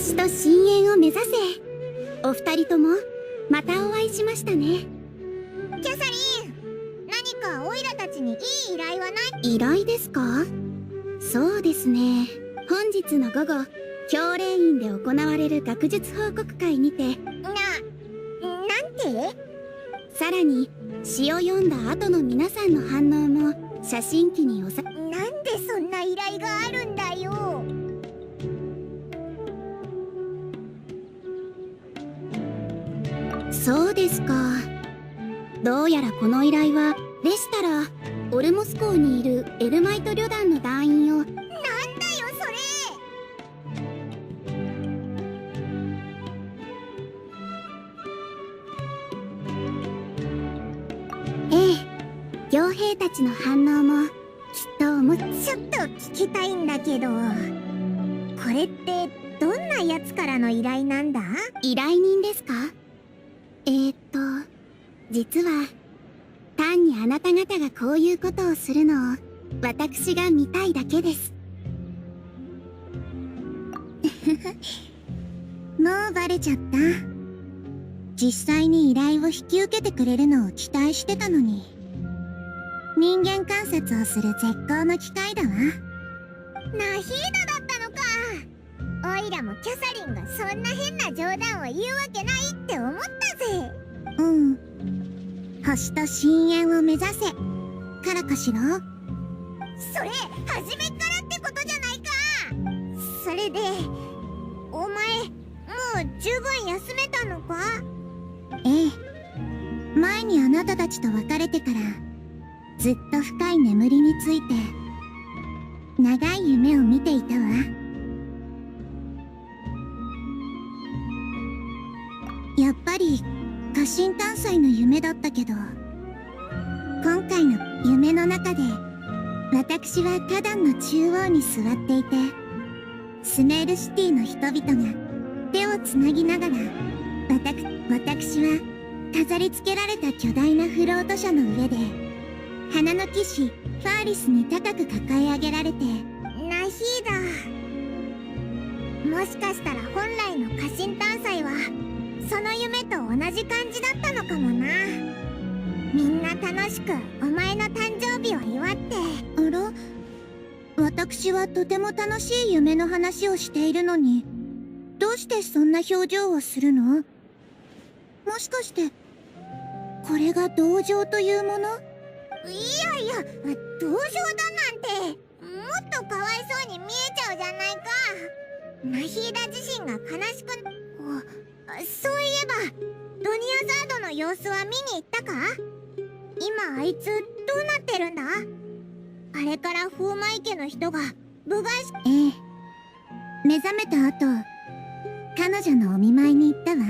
星と深淵を目指せ。お二人ともまたお会いしましたね。キャサリン、何かオイラたちにいい依頼はない？依頼ですか？そうですね。本日の午後、教霊院で行われる学術報告会にて、なんて？さらに詩を読んだ後の皆さんの反応も写真機になんでそんな依頼があるんだよ。そうですか。どうやらこの依頼はでしたら、オルモス港にいるエルマイト旅団の団員を。なんだよそれ。傭兵たちの反応もきっとちょっと聞きたいんだけど、これってどんなやつからの依頼なんだ？依頼人ですか？実は単にあなた方がこういうことをするのを私が見たいだけです。もうバレちゃった。実際に依頼を引き受けてくれるのを期待してたのに。人間観察をする絶好の機会だわ。ナヒーダだったのか。オイラもキャサリンがそんな変な冗談を言うわけないって思ったぜ。うん。星と深淵を目指せからかしら。それ初めからってことじゃないか。それでお前もう十分休めたのか？ええ、前にあなたたちと別れてからずっと深い眠りについて長い夢を見ていたわ。やっぱり家臣探査の夢だったけど、今回の夢の中で私は花壇の中央に座っていて、スメールシティの人々が手をつなぎながら、私は飾り付けられた巨大なフロート車の上で花の騎士ファーリスに高く抱え上げられて。ナヒーダ、もしかしたら本来の家臣探査はその夢と同じ感じだったのかもな。みんな楽しくお前の誕生日を祝って。あら、私はとても楽しい夢の話をしているのに、どうしてそんな表情をするの？もしかしてこれが同情というもの？いやいや、同情だなんてもっとかわいそうに見えちゃうじゃないか。ナヒーダ自身が悲しく。そういえばドニアザードの様子は見に行ったか？今あいつどうなってるんだ？あれから風魔池の人が部外し。ええ、目覚めた後彼女のお見舞いに行ったわ。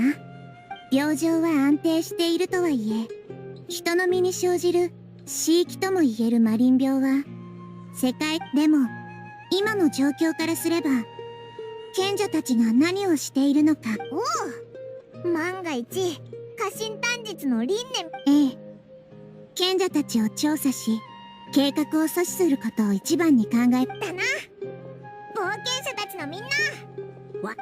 病状は安定しているとはいえ、人の身に生じる死域ともいえるマリン病は世界でも今の状況からすれば、賢者たちが何をしているのか。おお、万が一家臣短日の輪廻。ええ、賢者たちを調査し計画を阻止することを一番に考えたな。冒険者たちのみんなわ。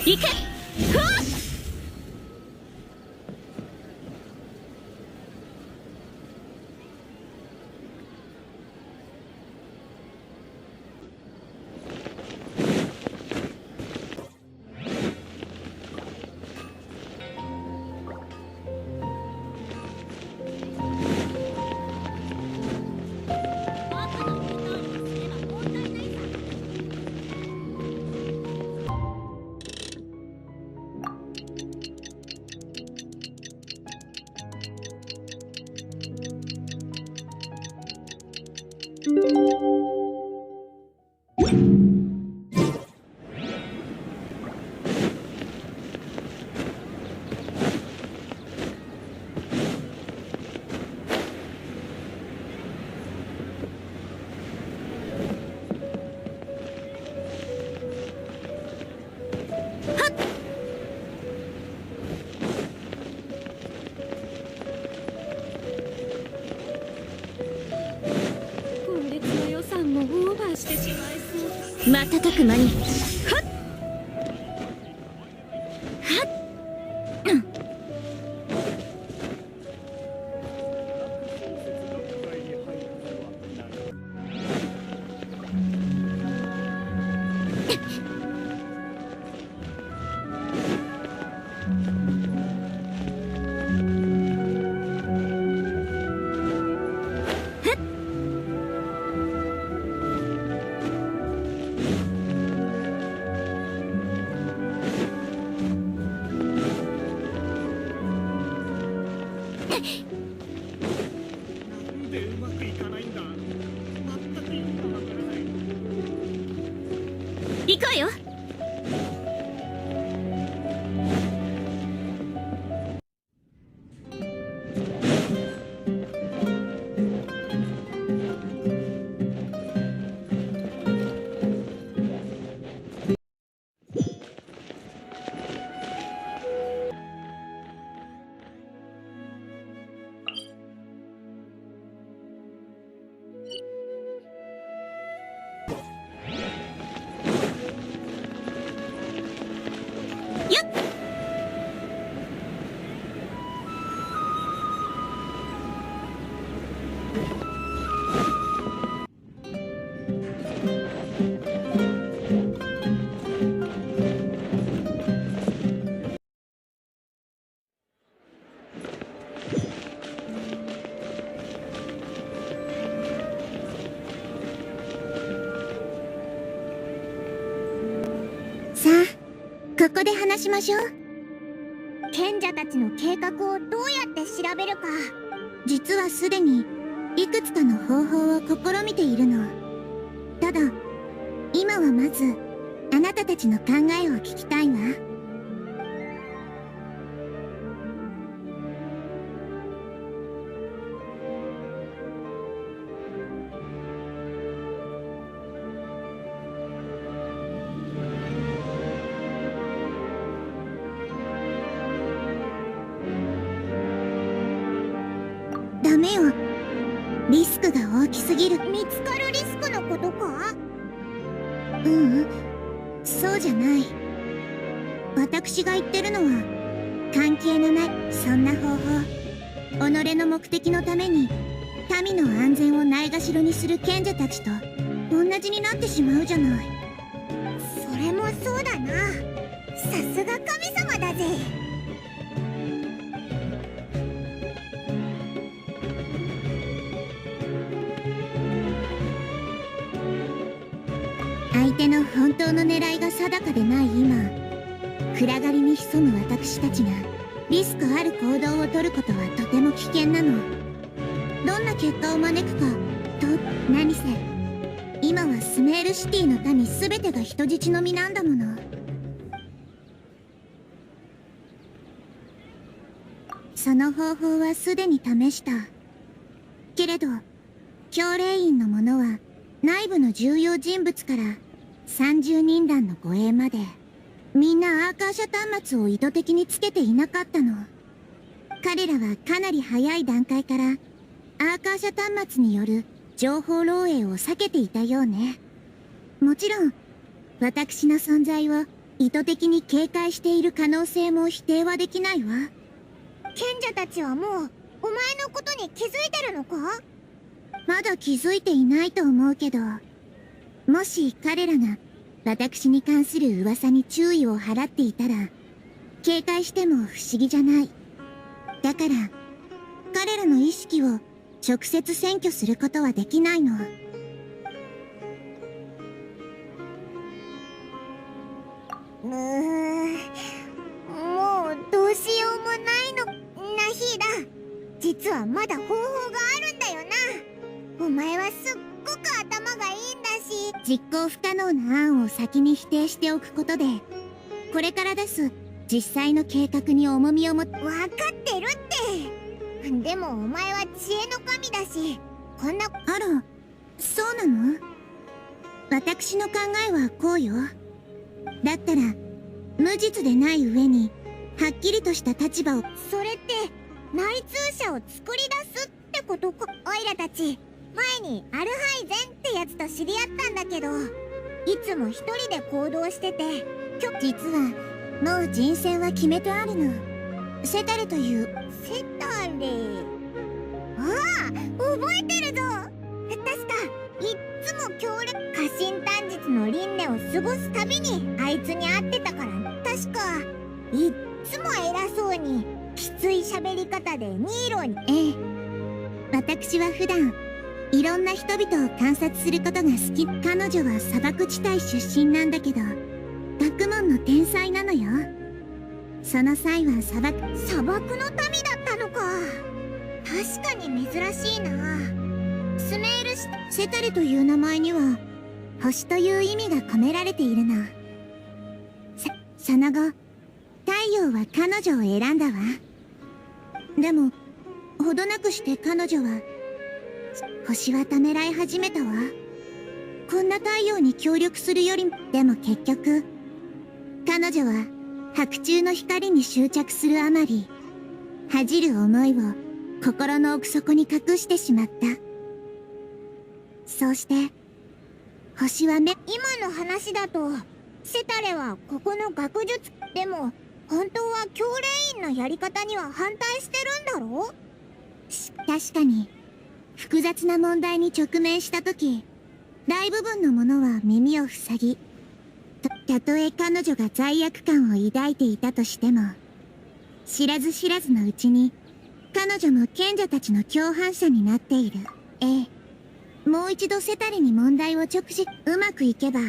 行け！瞬く間にはっはっ、でうまくいかないんだ。全く意味がわからない。行くわよ。よっ、さあ、ここで話しましょう。賢者たちの計画をどうやって調べるか。実はすでにいくつかの方法を試みているの。ただ今はまずあなたたちの考えを聞きたいわ。ダメよ。リスクが大きすぎる。見つかるリスクのことか？ううん、そうじゃない。私が言ってるのは関係のないそんな方法。己の目的のために民の安全をないがしろにする賢者たちと同じになってしまうじゃない。それもそうだな。さすが神様だぜ。相手の本当の狙いが定かでない今、暗がりに潜む私たちがリスクある行動をとることはとても危険なの。どんな結果を招くかと何せ今はスメールシティの民全てが人質の身なんだもの。その方法はすでに試したけれど、教令員の者は内部の重要人物から30人団の護衛までみんなアーカーシャ端末を意図的につけていなかったの。彼らはかなり早い段階からアーカーシャ端末による情報漏洩を避けていたようね。もちろん私の存在を意図的に警戒している可能性も否定はできないわ。賢者たちはもうお前のことに気づいてるのか？まだ気づいていないと思うけど、もし彼らが私に関する噂に注意を払っていたら警戒しても不思議じゃない。だから彼らの意識を直接占拠することはできないの。もうどうしようもないの、ナヒーダ。実はまだ方法があるんだよな。お前はすっごく頭がいいんだし、実行不可能な案を先に否定しておくことでこれから出す実際の計画に重みをも。分かってるって。でもお前は知恵の神だし、こんな。あら、そうなの？私の考えはこうよ。だったら無実でない上にはっきりとした立場を。それって内通者を作り出すってことか？オイラたち前にアルハイゼンってやつと知り合ったんだけど、いつも一人で行動してて、実はもう人選は決めてあるの。セタレという。セタレ。ああ、覚えてるぞ。確かいっつも強烈家臣短日の輪廻を過ごすたびにあいつに会ってたから。確かいっつも偉そうにきつい喋り方でニーロに。ええ、私は普段いろんな人々を観察することが好き。彼女は砂漠地帯出身なんだけど、学問の天才なのよ。その際は砂漠の民だったのか。確かに珍しいな。スメールセタレという名前には星という意味が込められているの。その後太陽は彼女を選んだわ。でもほどなくして彼女は星はためらい始めたわ。こんな太陽に協力するよりも。でも結局彼女は白昼の光に執着するあまり、恥じる思いを心の奥底に隠してしまった。そうして星は今の話だとセタレはここの学術でも本当は教令員のやり方には反対してるんだろう。確かに複雑な問題に直面した時、大部分の者は耳を塞ぎ、たとえ彼女が罪悪感を抱いていたとしても、知らず知らずのうちに彼女も賢者たちの共犯者になっている。ええ、もう一度セタレに問題を直視。うまくいけば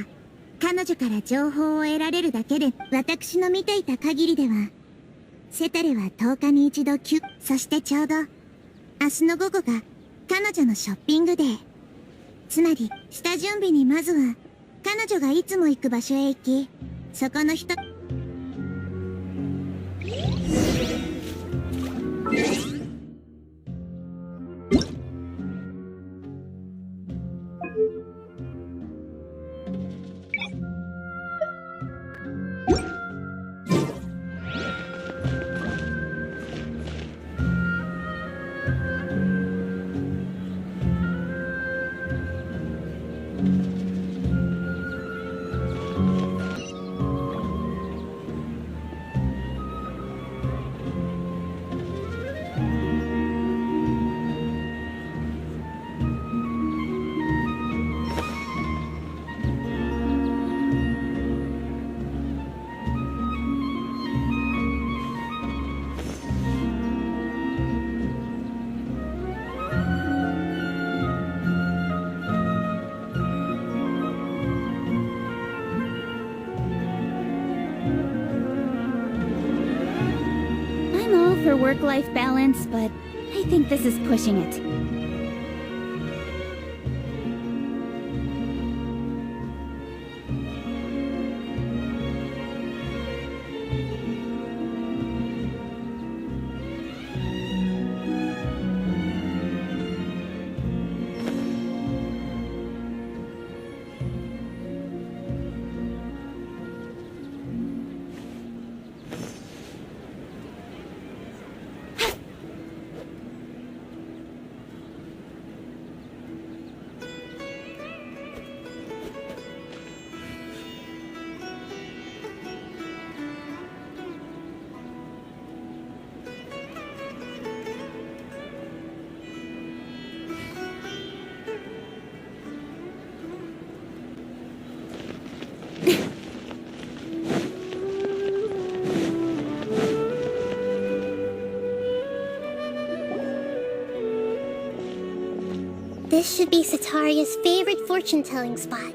彼女から情報を得られるだけで。私の見ていた限りではセタレは10日に一度そしてちょうど明日の午後が彼女のショッピングデー。つまり下準備にまずは彼女がいつも行く場所へ行き、そこの人。For work-life balance, but I think this is pushing it. This should be Sataria's favorite fortune-telling spot.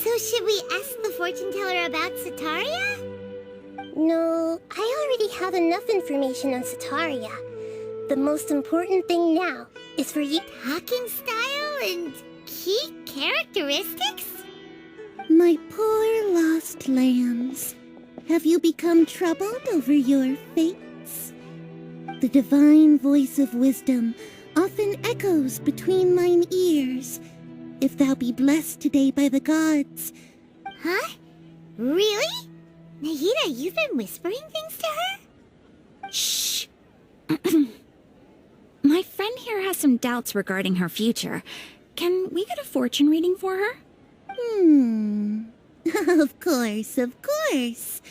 So should we ask the fortune teller about Sataria? No, I already have enough information on Sataria. The most important thing now is for you talking style and key characteristics? My poor lost lambs. Have you become troubled over your fates? The divine voice of wisdom often echoes between mine ears. If thou be blessed today by the gods. Huh? Really? Nahida, you've been whispering things to her? Shh. My friend here has some doubts regarding her future. Can we get a fortune reading for her? Of course, of course.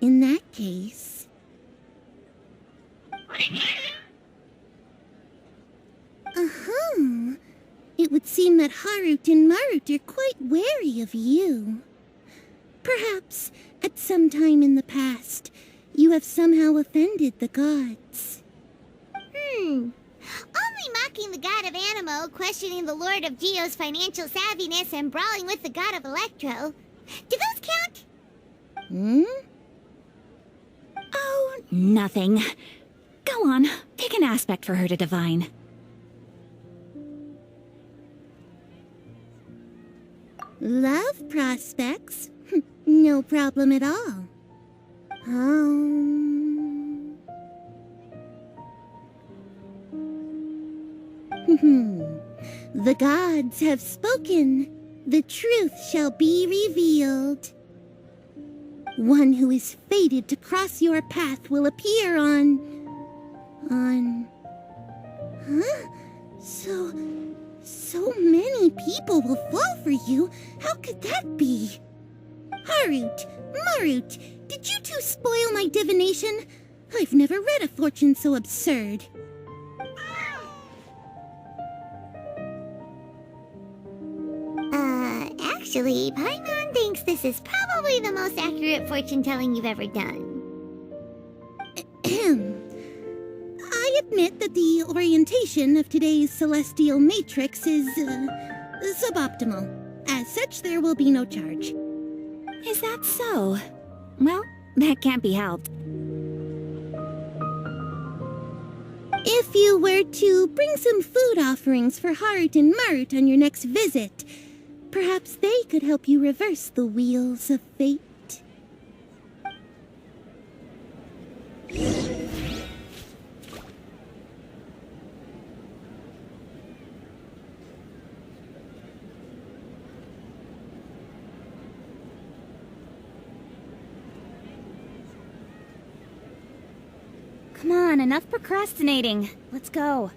In that case... Uh-huh. It would seem that Harut and Marut are quite wary of you. Perhaps, at some time in the past, you have somehow offended the gods. Only mocking the god of Animo, questioning the lord of Geo's financial savviness, and brawling with the god of Electro. Do those count? Oh, nothing. Go on, pick an aspect for her to divine. Love prospects? No problem at all. The gods have spoken. The truth shall be revealed. One who is fated to cross your path will appear on... Huh? So many people will fall for you. How could that be? Harut, Marut, did you two spoil my divination? I've never read a fortune so absurd. Actually, Paimon thinks this is probably the most accurate fortune-telling you've ever done. I admit that the orientation of today's celestial matrix is, suboptimal. As such, there will be no charge. Is that so? Well, that can't be helped. If you were to bring some food offerings for Harut and Marut on your next visit, perhaps they could help you reverse the wheels of fate. Come on, enough procrastinating. Let's go.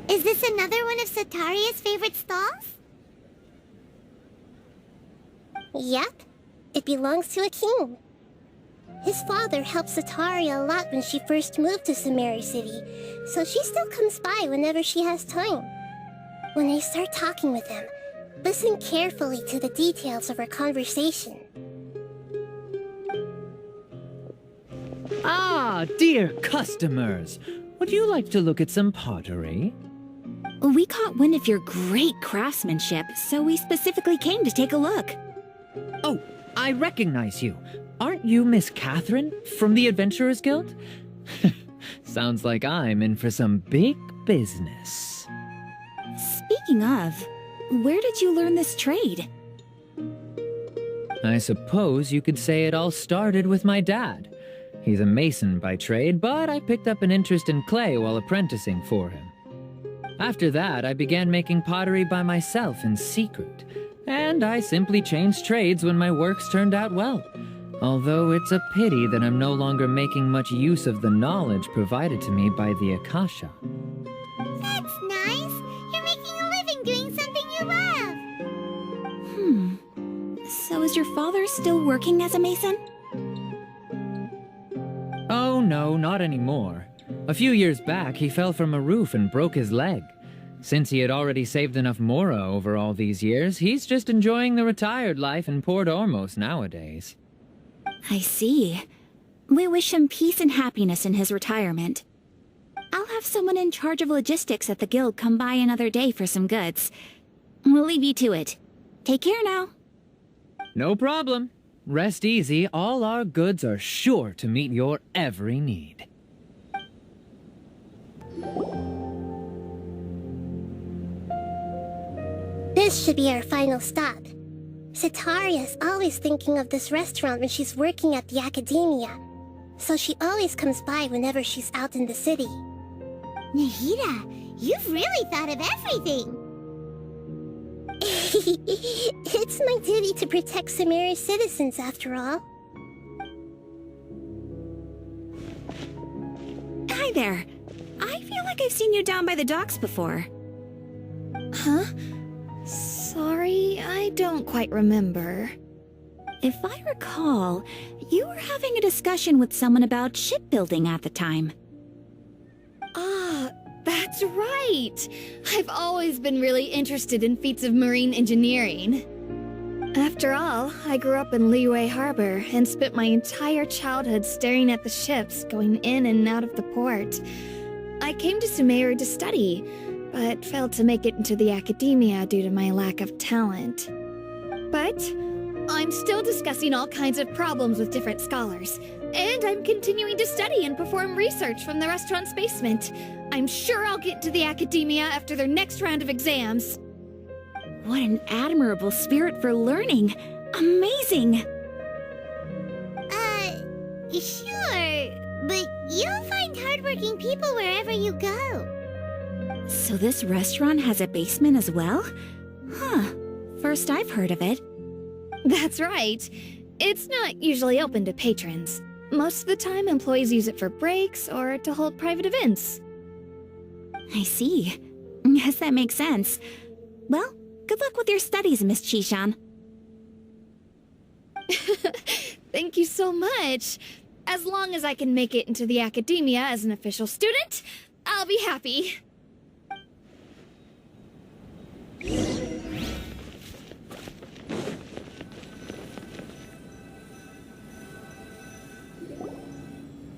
Is this another one of Sataria's favorite stalls? Yep. It belongs to a king. His father helped Sataria a lot when she first moved to Sumeru City, so she still comes by whenever she has time. When I start talking with him, listen carefully to the details of our conversation. Ah, dear customers! Would you like to look at some pottery? We caught wind of your great craftsmanship, so we specifically came to take a look. Oh, I recognize you. Aren't you Miss Catherine from the Adventurers Guild? Sounds like I'm in for some big business. Speaking of, where did you learn this trade? I suppose you could say it all started with my dad. He's a mason by trade, but I picked up an interest in clay while apprenticing for him. After that, I began making pottery by myself in secret, and I simply changed trades when my works turned out well. Although it's a pity that I'm no longer making much use of the knowledge provided to me by the Akasha. That's nice. You're making a living doing something you love. So is your father still working as a mason? Oh no, not anymore. A few years back, he fell from a roof and broke his leg. Since he had already saved enough mora over all these years, he's just enjoying the retired life in Port Ormos nowadays. I see. We wish him peace and happiness in his retirement. I'll have someone in charge of logistics at the guild come by another day for some goods. We'll leave you to it. Take care now. No problem. Rest easy, all our goods are sure to meet your every need. This should be our final stop. Sataria's always thinking of this restaurant when she's working at the academia, so she always comes by whenever she's out in the city. Nahida, you've really thought of everything. It's my duty to protect Sumeru's citizens, after all. Hi there. I feel like I've seen you down by the docks before. Huh? Sorry, I don't quite remember. If I recall, you were having a discussion with someone about shipbuilding at the time. Ah, that's right! I've always been really interested in feats of marine engineering. After all, I grew up in Liyue Harbor and spent my entire childhood staring at the ships going in and out of the port. I came to Sumeru to study, but failed to make it into the academia due to my lack of talent. But I'm still discussing all kinds of problems with different scholars, and I'm continuing to study and perform research from the restaurant's basement. I'm sure I'll get to the academia after their next round of exams. What an admirable spirit for learning! Amazing! Sure, but you'll find hardworking people wherever you go. So this restaurant has a basement as well? Huh. First I've heard of it. That's right. It's not usually open to patrons. Most of the time, employees use it for breaks or to hold private events. I see. Yes, that makes sense. Well, good luck with your studies, Miss Chishan. Thank you so much. As long as I can make it into the academia as an official student, I'll be happy.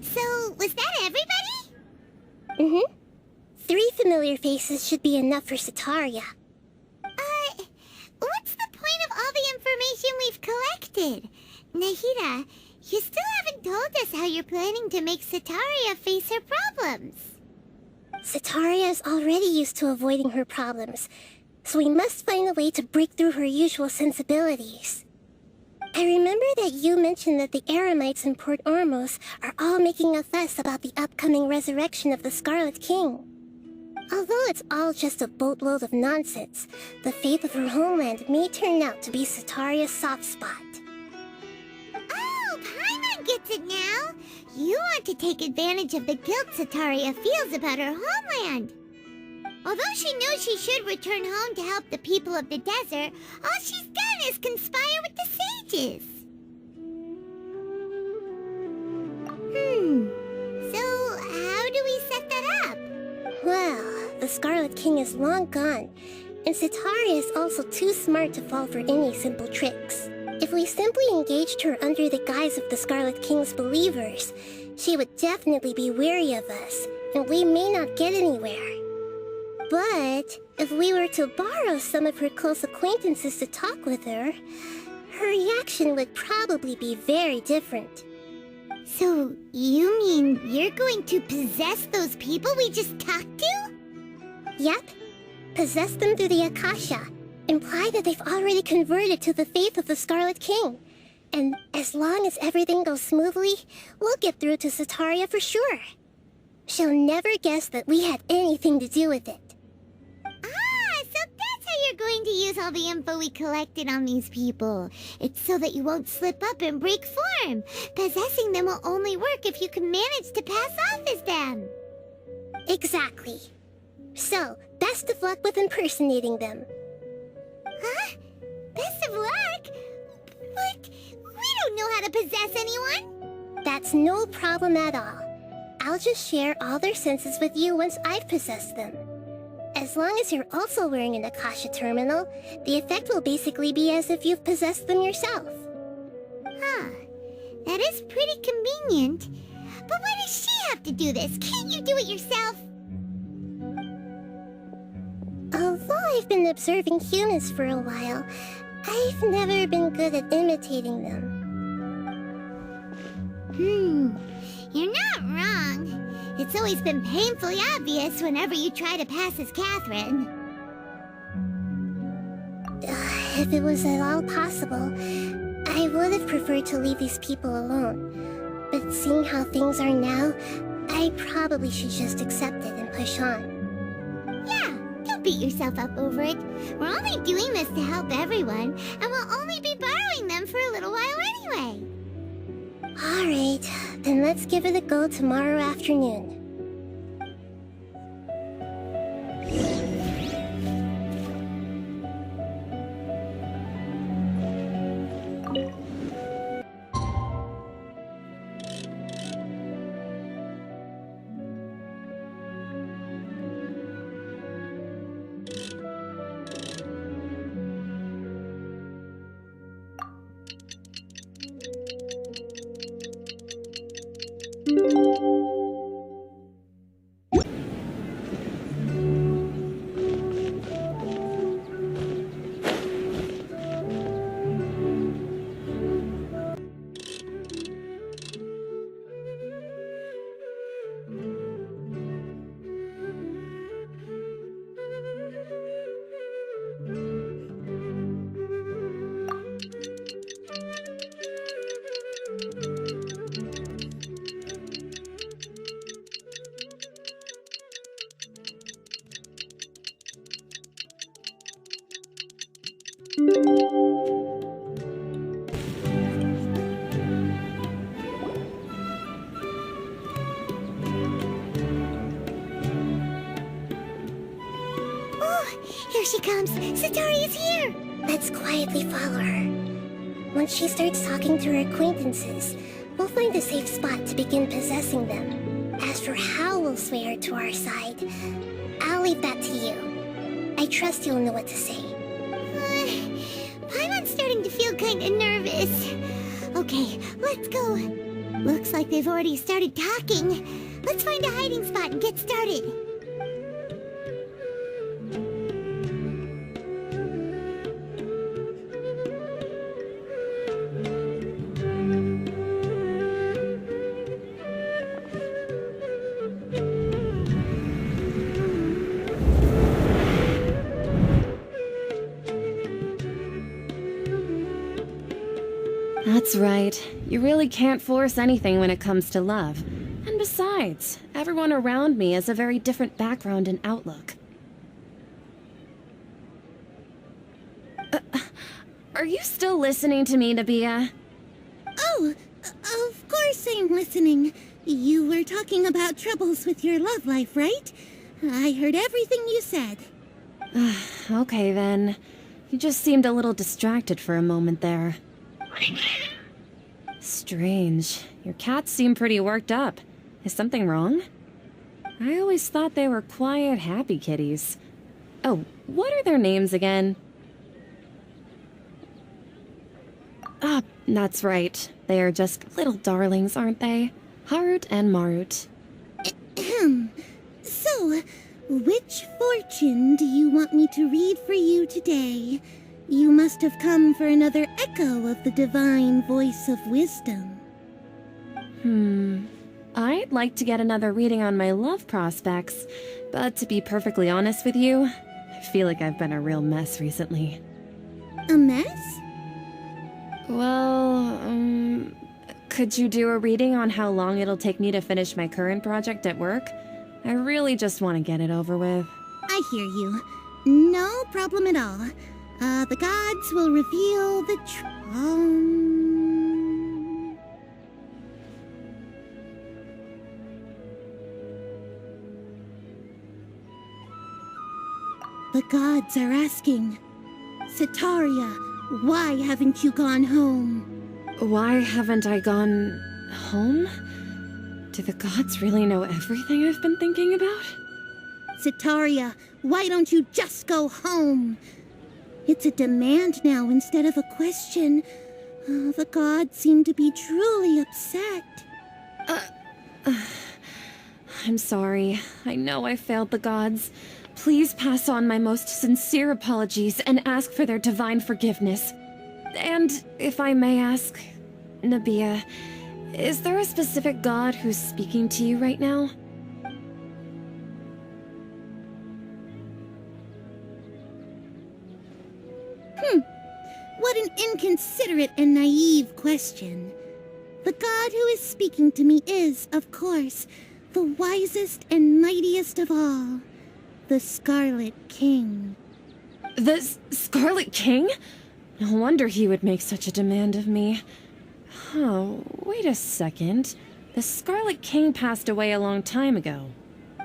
So, was that everybody? Mm-hmm. 3 familiar faces should be enough for Sataria. What's the point of all the information we've collected? Nahida, you still haven't told us how you're planning to make Sataria face her problems. Sataria is already used to avoiding her problems, so we must find a way to break through her usual sensibilities. I remember that you mentioned that the Eremites in Port Ormos are all making a fuss about the upcoming resurrection of the Scarlet King. Although it's all just a boatload of nonsense, the fate of her homeland may turn out to be Sataria's soft spot. Oh, Paimon gets it now! You want to take advantage of the guilt Sataria feels about her homeland. Although she knows she should return home to help the people of the desert, all she's done is conspire with the sages. So how do we set that up? Well, the Scarlet King is long gone, and Sataria is also too smart to fall for any simple tricks. If we simply engaged her under the guise of the Scarlet King's believers, she would definitely be wary of us, and we may not get anywhere. But if we were to borrow some of her close acquaintances to talk with her, her reaction would probably be very different. So, you mean you're going to possess those people we just talked to? Yep. Possess them through the Akasha. Imply that they've already converted to the faith of the Scarlet King. And as long as everything goes smoothly, we'll get through to Sataria for sure. She'll never guess that we had anything to do with it. So that's how you're going to use all the info we collected on these people. It's so that you won't slip up and break form. Possessing them will only work if you can manage to pass off as them. Exactly. So, best of luck with impersonating them. Huh? Best of luck? But we don't know how to possess anyone. That's no problem at all. I'll just share all their senses with you once I've possessed them. As long as you're also wearing an Akasha terminal, the effect will basically be as if you've possessed them yourself. Huh. That is pretty convenient. But why does she have to do this? Can't you do it yourself? Although I've been observing humans for a while, I've never been good at imitating them. You're not wrong. It's always been painfully obvious whenever you try to pass as Catherine. If it was at all possible, I would have preferred to leave these people alone. But seeing how things are now, I probably should just accept it and push on. Yeah, don't Don't beat yourself up over it. We're only doing this to help everyone, and we'll only be borrowing them for a little while anyway. Alright, then let's give it a go tomorrow afternoon. Here she comes! Satori is here! Let's quietly follow her. Once she starts talking to her acquaintances, we'll find a safe spot to begin possessing them. As for how we'll sway her to our side, I'll leave that to you. I trust you'll know what to say. Paimon's starting to feel kinda nervous. Okay, let's go. Looks like they've already started talking. Let's find a hiding spot and get started. That's right. You really can't force anything when it comes to love. And besides, everyone around me has a very different background and outlook. Are you still listening to me, Nabia? Oh, of course I'm listening. You were talking about troubles with your love life, right? I heard everything you said. Okay then. You just seemed a little distracted for a moment there. Strange. Your cats seem pretty worked up. Is something wrong? I always thought they were quiet, happy kitties. Oh, what are their names again? Ah, that's right. They are just little darlings, aren't they? Harut and Marut. So, which fortune do you want me to read for you today? You must have come for another echo of the divine voice of wisdom. I'd like to get another reading on my love prospects, but to be perfectly honest with you, I feel like I've been a real mess recently. A mess? Well, could you do a reading on how long it'll take me to finish my current project at work? I really just want to get it over with. I hear you. No problem at all. The gods will reveal the The gods are asking, Sataria, why haven't you gone home? Why haven't I gone home? Do the gods really know everything I've been thinking about? Sataria, why don't you just go home? It's a demand now instead of a question. The gods seem to be truly upset. I'm sorry. I know I failed the gods. Please pass on my most sincere apologies and ask for their divine forgiveness. And if I may ask, Nabia, is there a specific god who's speaking to you right now? What an inconsiderate and naive question. The god who is speaking to me is, of course, the wisest and mightiest of all. the Scarlet King. The Scarlet King? No wonder he would make such a demand of me. Oh, wait a second. The Scarlet King passed away a long time ago.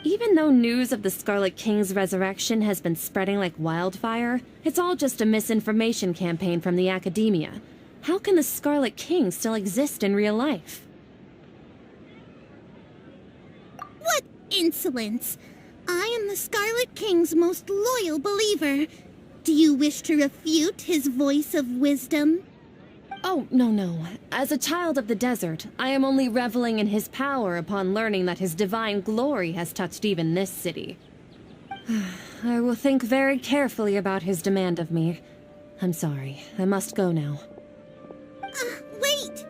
Even though news of the Scarlet King's resurrection has been spreading like wildfire, it's all just a misinformation campaign from the academia. How can the Scarlet King still exist in real life? What insolence! I am the Scarlet King's most loyal believer. Do you wish to refute his voice of wisdom? Oh, no. As a child of the desert, I am only reveling in his power upon learning that his divine glory has touched even this city. I will think very carefully about his demand of me. I'm sorry, I must go now. Wait!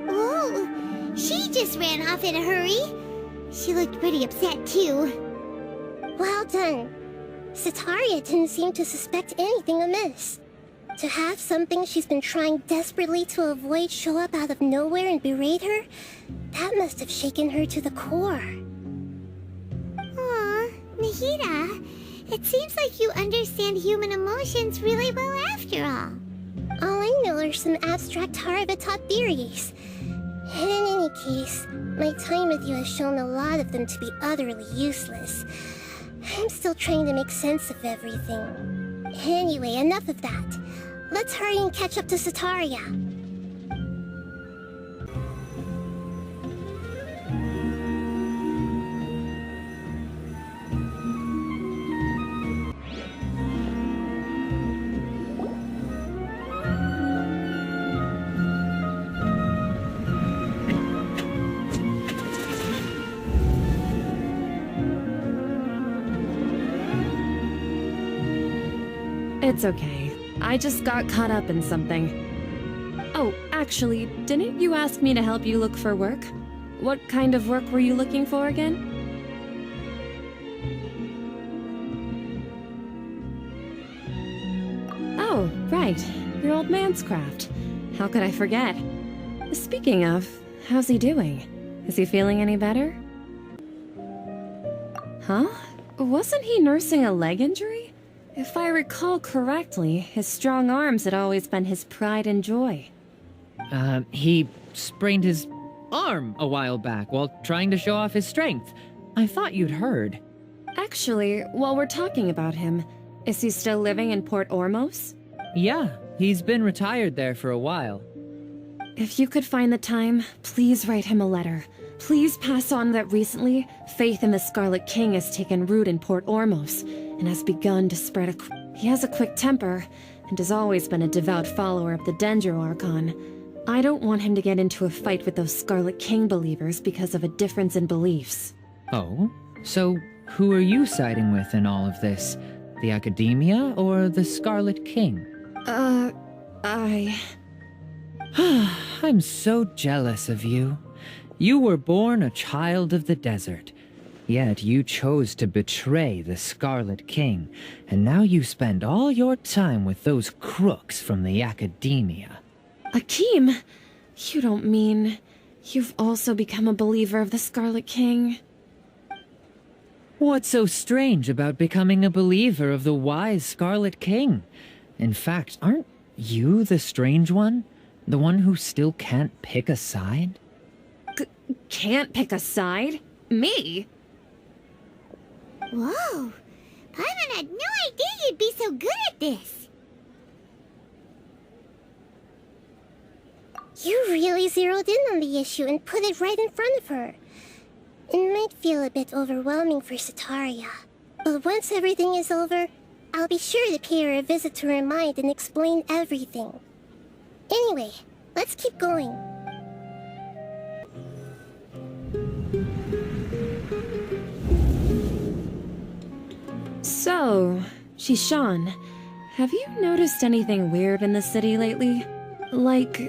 Whoa! She just ran off in a hurry. She looked pretty upset, too. Well done. Sataria didn't seem to suspect anything amiss. To have something she's been trying desperately to avoid show up out of nowhere and berate her, that must have shaken her to the core. Aw, Nahida, it seems like you understand human emotions really well after all. All I know are some abstract Harabatot theories. And in any case, my time with you has shown a lot of them to be utterly useless. I'm still trying to make sense of everything. Anyway, enough of that. Let's hurry and catch up to Sataria. It's okay. I just got caught up in something. Oh, actually, didn't you ask me to help you look for work? What kind of work were you looking for again? Oh, right. Your old man's craft. How could I forget? Speaking of, how's he doing? Is he feeling any better? Huh? Wasn't he nursing a leg injury? If I recall correctly, his strong arms had always been his pride and joy. He sprained his arm a while back while trying to show off his strength. I thought you'd heard. Actually, while we're talking about him, is he still living in Port Ormos? Yeah, he's been retired there for a while. If you could find the time, please write him a letter. Please pass on that recently, faith in the Scarlet King has taken root in Port Ormos and has begun to spread He has a quick temper and has always been a devout follower of the Dendro Archon. I don't want him to get into a fight with those Scarlet King believers because of a difference in beliefs. Oh? So who are you siding with in all of this? The Academia or the Scarlet King? I'm so jealous of you. You were born a child of the desert, yet you chose to betray the Scarlet King, and now you spend all your time with those crooks from the Academia. Akeem, you don't mean you've also become a believer of the Scarlet King? What's so strange about becoming a believer of the wise Scarlet King? In fact, aren't you the strange one? The one who still can't pick a side? Can't pick a side? Me? Whoa! Paimon had no idea you'd be so good at this! You really zeroed in on the issue and put it right in front of her. It might feel a bit overwhelming for Sataria, but once everything is over, I'll be sure to pay her a visit to her mind and explain everything. Anyway, let's keep going. So, Shishan, have you noticed anything weird in the city lately? Like,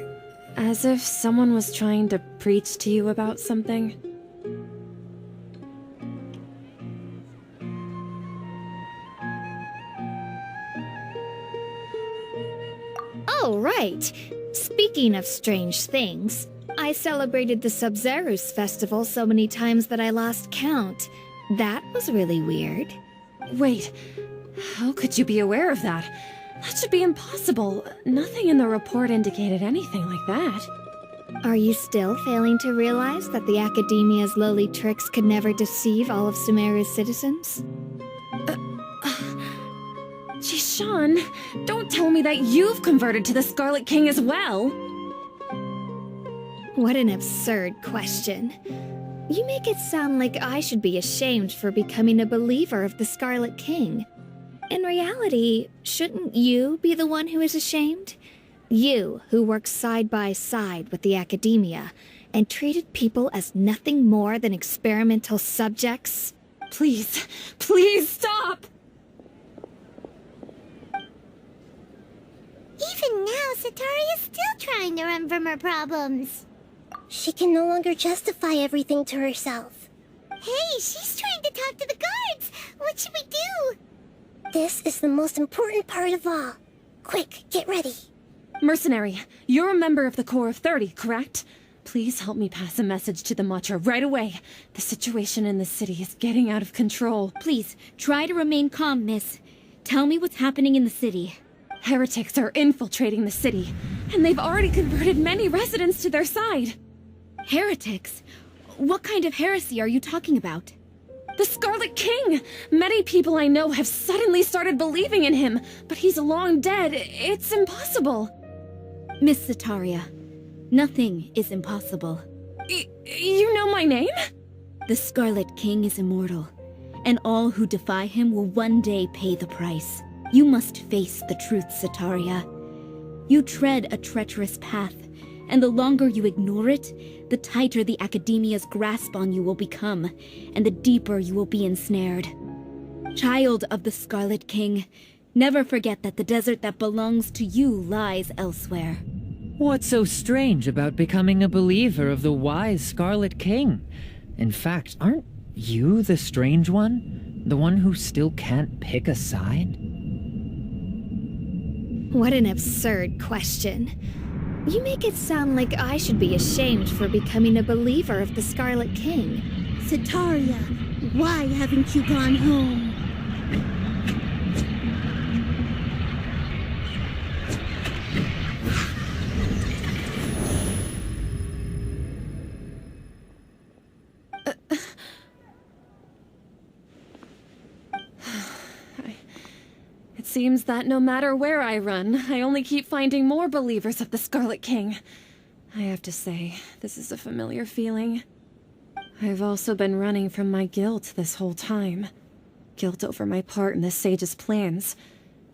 as if someone was trying to preach to you about something? right. Speaking of strange things, I celebrated the Sub-Zerus festival so many times that I lost count. That was really weird. Wait, how could you be aware of that? That should be impossible. Nothing in the report indicated anything like that. Are you still failing to realize that the Academia's lowly tricks could never deceive all of Sumeru's citizens? Jishan, don't tell me that you've converted to the Scarlet King as well! What an absurd question. You make it sound like I should be ashamed for becoming a believer of the Scarlet King. In reality, shouldn't you be the one who is ashamed? You, who works side by side with the Academia, and treated people as nothing more than experimental subjects? Please, please stop! Even now, Sataria's still trying to run from her problems. She can no longer justify everything to herself. Hey, she's trying to talk to the guards! What should we do? This is the most important part of all. Quick, get ready. Mercenary, you're a member of the Corps of 30, correct? Please help me pass a message to the Matcha right away. The situation in the city is getting out of control. Please, try to remain calm, miss. Tell me what's happening in the city. Heretics are infiltrating the city, and they've already converted many residents to their side. Heretics? What kind of heresy are you talking about? The Scarlet King! Many people I know have suddenly started believing in him, but he's long dead. It's impossible. Miss Sataria, nothing is impossible. You know my name? The Scarlet King is immortal, and all who defy him will one day pay the price. You must face the truth, Sataria. You tread a treacherous path, and the longer you ignore it, the tighter the Academia's grasp on you will become, and the deeper you will be ensnared. Child of the Scarlet King, never forget that the desert that belongs to you lies elsewhere. What's so strange about becoming a believer of the wise Scarlet King? In fact, aren't you the strange one? The one who still can't pick a side? What an absurd question. You make it sound like I should be ashamed for becoming a believer of the Scarlet King. Sataria, why haven't you gone home? It seems that no matter where I run, I only keep finding more believers of the Scarlet King. I have to say, this is a familiar feeling. I've also been running from my guilt this whole time. Guilt over my part in the sage's plans,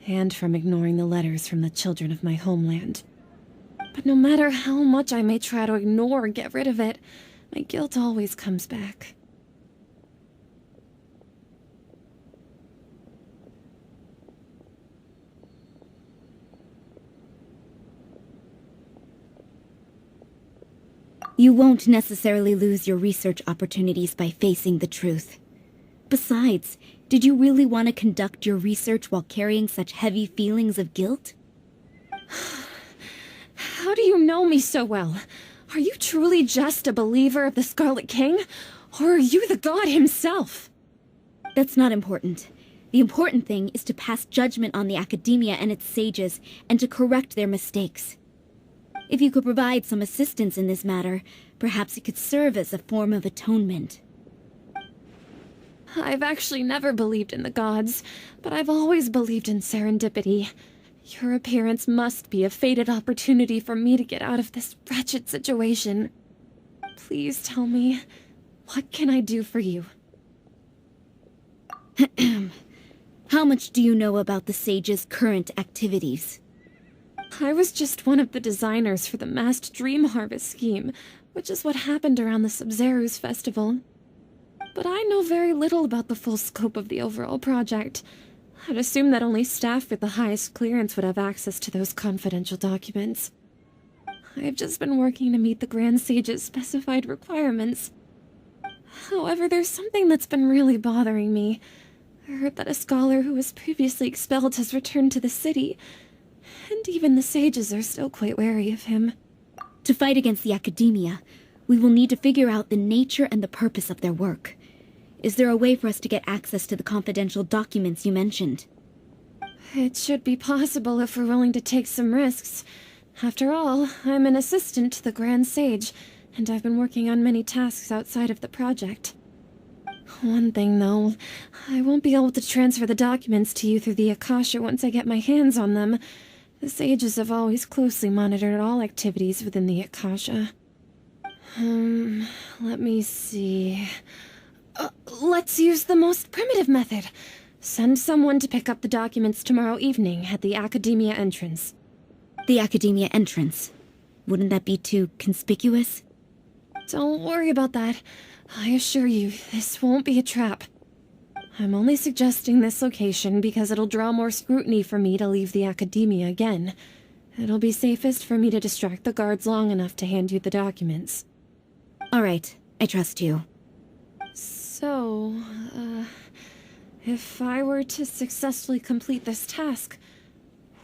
and from ignoring the letters from the children of my homeland. But no matter how much I may try to ignore or get rid of it, my guilt always comes back. You won't necessarily lose your research opportunities by facing the truth. Besides, did you really want to conduct your research while carrying such heavy feelings of guilt? How do you know me so well? Are you truly just a believer of the Scarlet King? Or are you the god himself? That's not important. The important thing is to pass judgment on the Academia and its sages, and to correct their mistakes. If you could provide some assistance in this matter, perhaps it could serve as a form of atonement. I've actually never believed in the gods, but I've always believed in serendipity. Your appearance must be a fated opportunity for me to get out of this wretched situation. Please tell me, what can I do for you? How much do you know about the sage's current activities? I was just one of the designers for the masked dream harvest scheme, which is what happened around the Sub-Zerus festival. But I know very little about the full scope of the overall project. I'd assume that only staff with the highest clearance would have access to those confidential documents. I've just been working to meet the Grand Sage's specified requirements. However, there's something that's been really bothering me. I heard that a scholar who was previously expelled has returned to the city, and even the sages are still quite wary of him. To fight against the academia, we will need to figure out the nature and the purpose of their work. Is there a way for us to get access to the confidential documents you mentioned? It should be possible if we're willing to take some risks. After all, I'm an assistant to the Grand Sage, and I've been working on many tasks outside of the project. One thing, though, I won't be able to transfer the documents to you through the Akasha once I get my hands on them. The sages have always closely monitored all activities within the Akasha. Let me see... let's use the most primitive method. Send someone to pick up the documents tomorrow evening at the Academia entrance. The Academia entrance. Wouldn't that be too conspicuous? Don't worry about that. I assure you, this won't be a trap. I'm only suggesting this location because it'll draw more scrutiny for me to leave the Academia again. It'll be safest for me to distract the guards long enough to hand you the documents. All right, I trust you. So, if I were to successfully complete this task,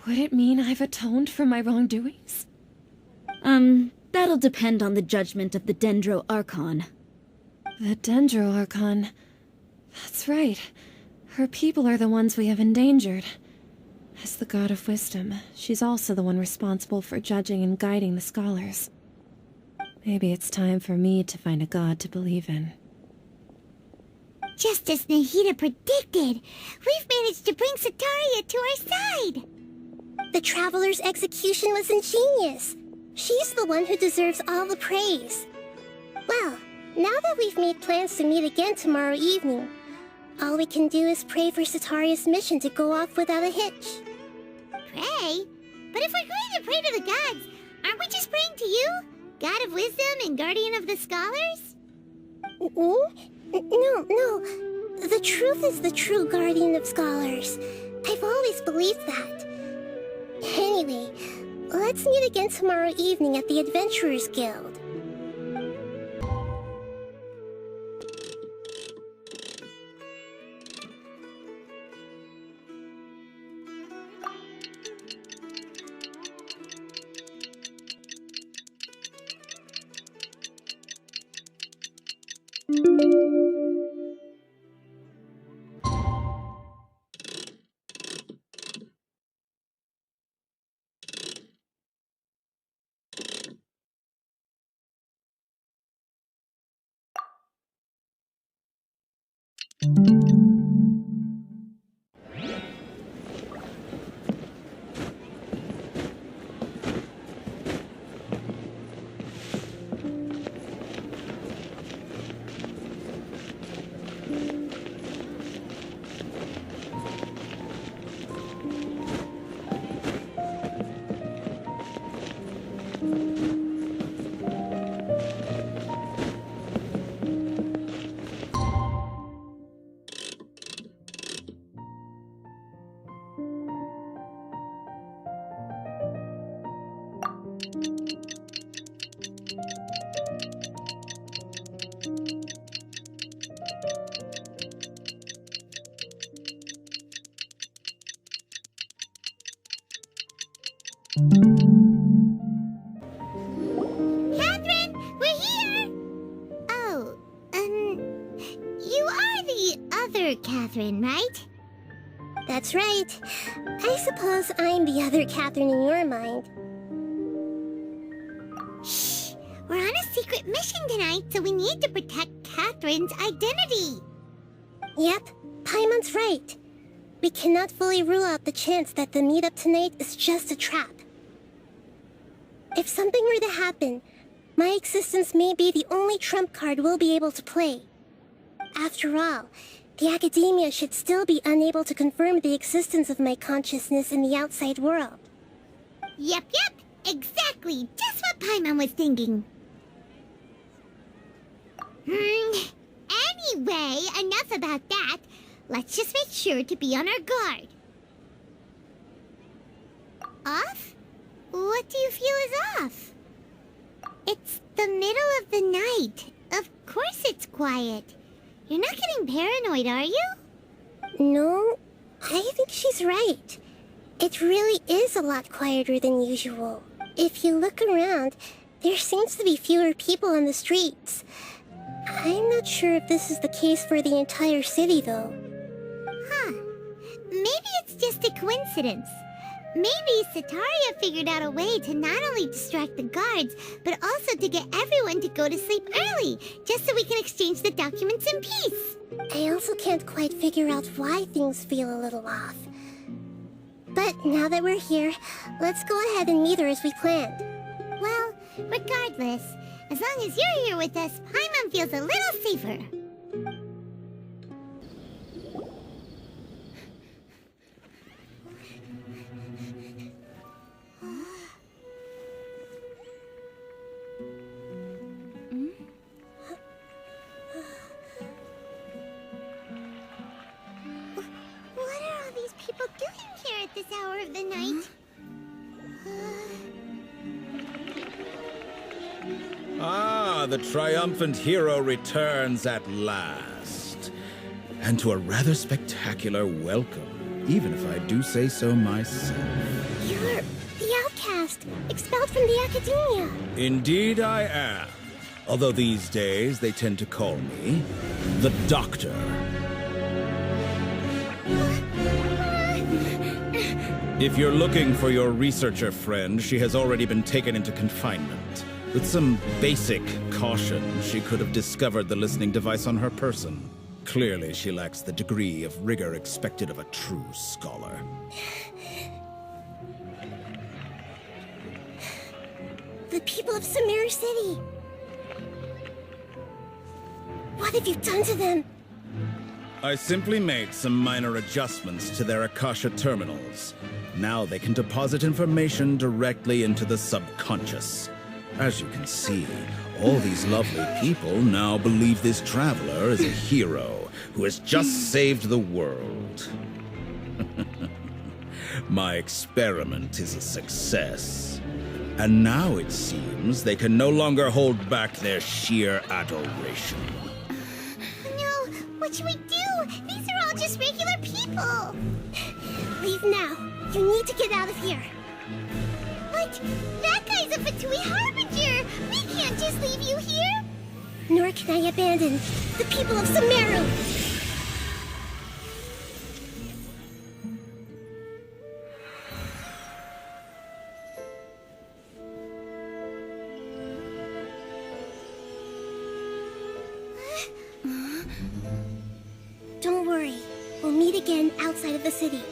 would it mean I've atoned for my wrongdoings? That'll depend on the judgment of the Dendro Archon. The Dendro Archon. That's right. Her people are the ones we have endangered. As the God of Wisdom, she's also the one responsible for judging and guiding the scholars. Maybe it's time for me to find a god to believe in. Just as Nahida predicted, we've managed to bring Sataria to our side! The Traveler's execution was ingenious. She's the one who deserves all the praise. Well, now that we've made plans to meet again tomorrow evening, all we can do is pray for Sataria's mission to go off without a hitch. Pray? But if we're going to pray to the gods, aren't we just praying to you? God of Wisdom and Guardian of the Scholars? No. The truth is the true Guardian of Scholars. I've always believed that. Anyway, let's meet again tomorrow evening at the Adventurers Guild. Catherine, we're here! Oh, you are the other Catherine, right? That's right. I suppose I'm the other Catherine in your mind. Shh! We're on a secret mission tonight, so we need to protect Catherine's identity. Yep, Paimon's right. We cannot fully rule out the chance that the meetup tonight is just a trap. If something were to happen, my existence may be the only trump card we'll be able to play. After all, the Academia should still be unable to confirm the existence of my consciousness in the outside world. Yep, exactly, just what Paimon was thinking. Anyway, enough about that. Let's just make sure to be on our guard. Off? What do you feel is off? It's the middle of the night. Of course it's quiet. You're not getting paranoid, are you? No, I think she's right. It really is a lot quieter than usual. If you look around, there seems to be fewer people on the streets. I'm not sure if this is the case for the entire city, though. Huh. Maybe it's just a coincidence. Maybe Sataria figured out a way to not only distract the guards, but also to get everyone to go to sleep early, just so we can exchange the documents in peace. I also can't quite figure out why things feel a little off. But now that we're here, let's go ahead and meet her as we planned. Well, regardless, as long as you're here with us, Paimon feels a little safer. What are all these people doing here at this hour of the night? Ah, the triumphant hero returns at last. And to a rather spectacular welcome, even if I do say so myself. You're the outcast, expelled from the academia. Indeed I am. Although these days they tend to call me the Doctor. If you're looking for your researcher friend, she has already been taken into confinement. With some basic caution, she could have discovered the listening device on her person. Clearly, she lacks the degree of rigor expected of a true scholar. The people of Sumeru City. What have you done to them? I simply made some minor adjustments to their Akasha terminals. Now they can deposit information directly into the subconscious. As you can see, all these lovely people now believe this traveler is a hero who has just saved the world. My experiment is a success. And now it seems they can no longer hold back their sheer adoration. No, what should we do? These are all just regular people. Leave now. You need to get out of here. But that guy's a Fatui Harbinger. We can't just leave you here. Nor can I abandon the people of Sumeru. Don't worry. We'll meet again outside of the city.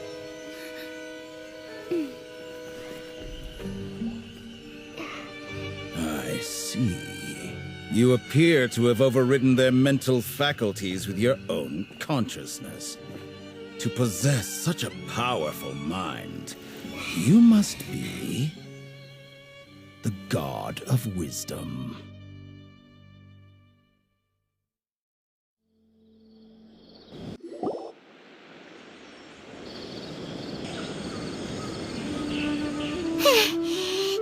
I see. You appear to have overridden their mental faculties with your own consciousness. To possess such a powerful mind, you must be the god of wisdom.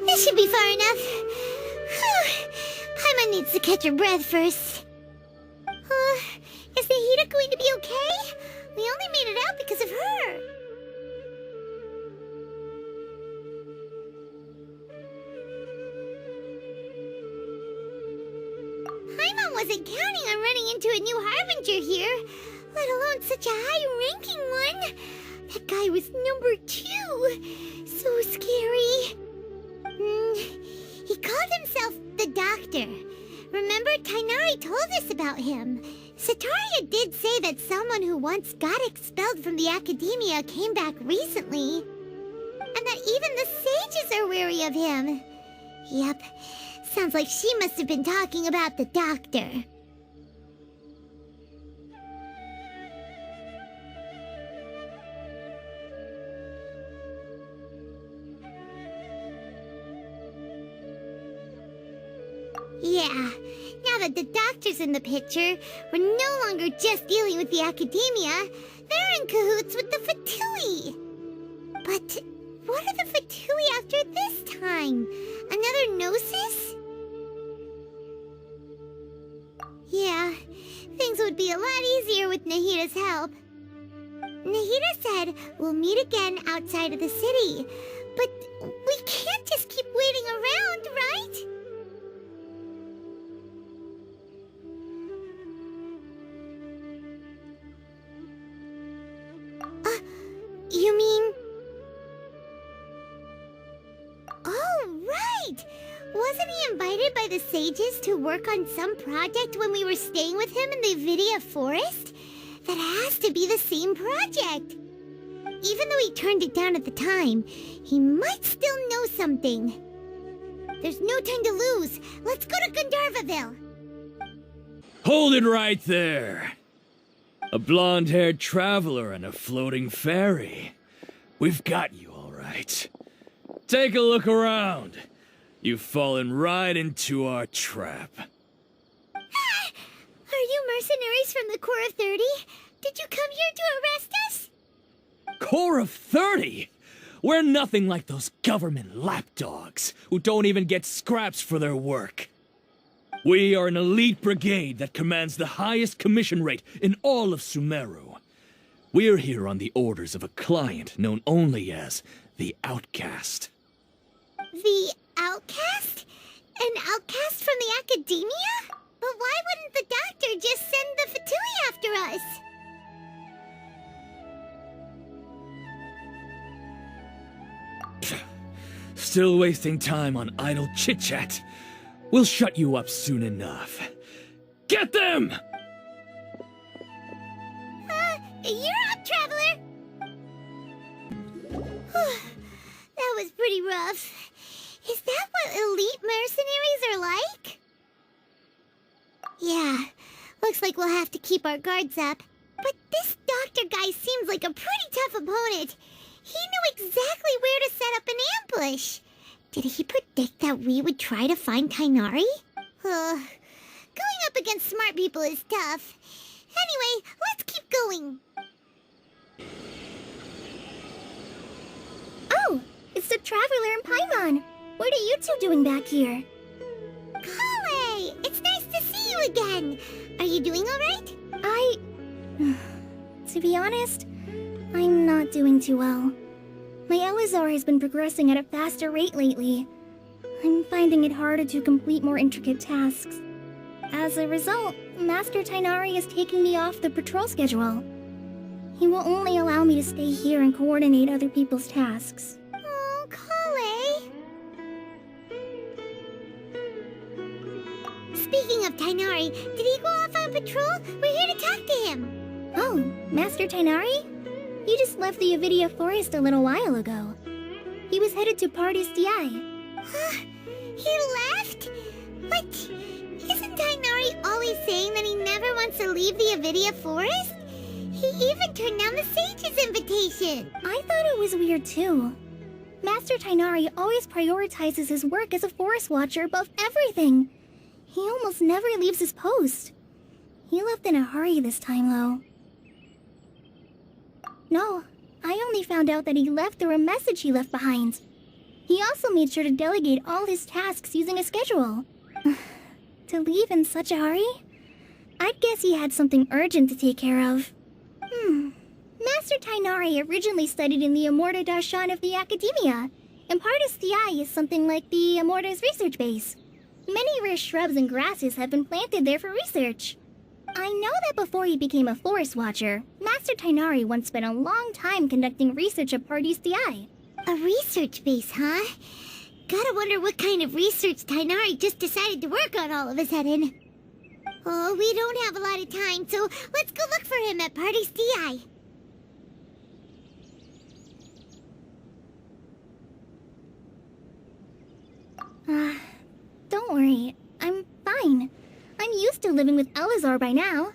This should be far enough. Paimon needs to catch her breath first. Is Nahida going to be okay? We only made it out because of her. Paimon wasn't counting on running into a new Harbinger here, let alone such a high-ranking one. That guy was number 2. So scary. He called himself the Doctor. Remember, Kainari told us about him. Sataria did say that someone who once got expelled from the academia came back recently. And that even the sages are wary of him. Yep, sounds like she must have been talking about the Doctor. Yeah, now that the Doctor's in the picture, we're no longer just dealing with the academia. They're in cahoots with the Fatui. But what are the Fatui after this time? Another Gnosis? Yeah, things would be a lot easier with Nahida's help. Nahida Tahira said we'll meet again outside of the city. But we can't just keep waiting around, right? You mean... Oh, right! Wasn't he invited by the sages to work on some project when we were staying with him in the Vidya forest? That has to be the same project! Even though he turned it down at the time, he might still know something. There's no time to lose. Let's go to Gandharvaville. Hold it right there. A blonde-haired traveler and a floating fairy. We've got you all right. Take a look around. You've fallen right into our trap. Are you mercenaries from the Corps of 30? Did you come here to arrest us? Corps of 30? We're nothing like those government lapdogs who don't even get scraps for their work. We are an elite brigade that commands the highest commission rate in all of Sumeru. We're here on the orders of a client known only as the Outcast. The Outcast? An outcast from the academia? But why wouldn't the doctor just send the Fatui after us? Still wasting time on idle chit-chat. We'll shut you up soon enough. Get them! You're up, traveler! That was pretty rough. Is that what elite mercenaries are like? Yeah, looks like we'll have to keep our guards up. But this doctor guy seems like a pretty tough opponent. He knew exactly where to set up an ambush. Did he predict that we would try to find Tainari? Going up against smart people is tough. Anyway, let's keep going. Oh, it's the Traveler and Paimon. What are you two doing back here? Kale, it's nice to see you again. Are you doing all right? To be honest, I'm not doing too well. My Elazar has been progressing at a faster rate lately. I'm finding it harder to complete more intricate tasks. As a result, Master Tainari is taking me off the patrol schedule. He will only allow me to stay here and coordinate other people's tasks. Oh, Kale. Speaking of Tainari, did he go off on patrol? We're here to talk to him. Oh, Master Tainari? He just left the Avidia forest a little while ago. He was headed to part3. He left? But isn't Tainari always saying that he never wants to leave the Avidia forest? He even turned down the sage's invitation. I thought it was weird too. Master Tainari always prioritizes his work as a forest watcher above everything. He almost never leaves his post. He left in a hurry this time though. No, I only found out that he left through a message he left behind. He also made sure to delegate all his tasks using a schedule. To leave in such a hurry? I'd guess he had something urgent to take care of. Master Tainari originally studied in the Amorta Darshan of the Academia, and part3 is something like the Amorta's research base. Many rare shrubs and grasses have been planted there for research. I know that before he became a forest watcher, Master Tainari once spent a long time conducting research at part3. A research base, huh? Gotta wonder what kind of research Tainari just decided to work on all of a sudden. Oh, we don't have a lot of time, so let's go look for him at part3. Don't worry. I'm fine. I'm used to living with Elazar by now.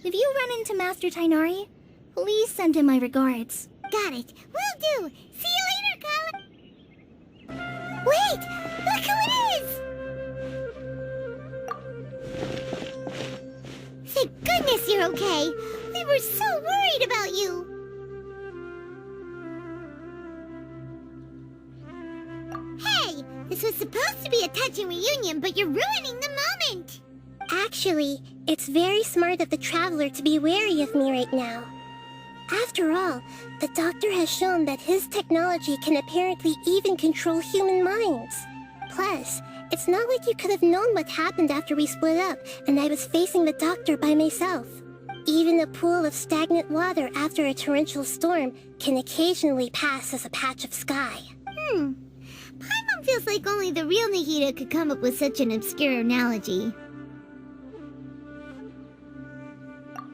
If you run into Master Tainari, please send him my regards. Got it. Will do. See you later, Kala. Wait! Look who it is! Thank goodness you're okay. We were so worried about you. Hey! This was supposed to be a touching reunion, but you're ruining the moment! Actually, it's very smart of the Traveler to be wary of me right now. After all, the doctor has shown that his technology can apparently even control human minds. Plus, it's not like you could have known what happened after we split up and I was facing the doctor by myself. Even a pool of stagnant water after a torrential storm can occasionally pass as a patch of sky. Paimon feels like only the real Nahida could come up with such an obscure analogy.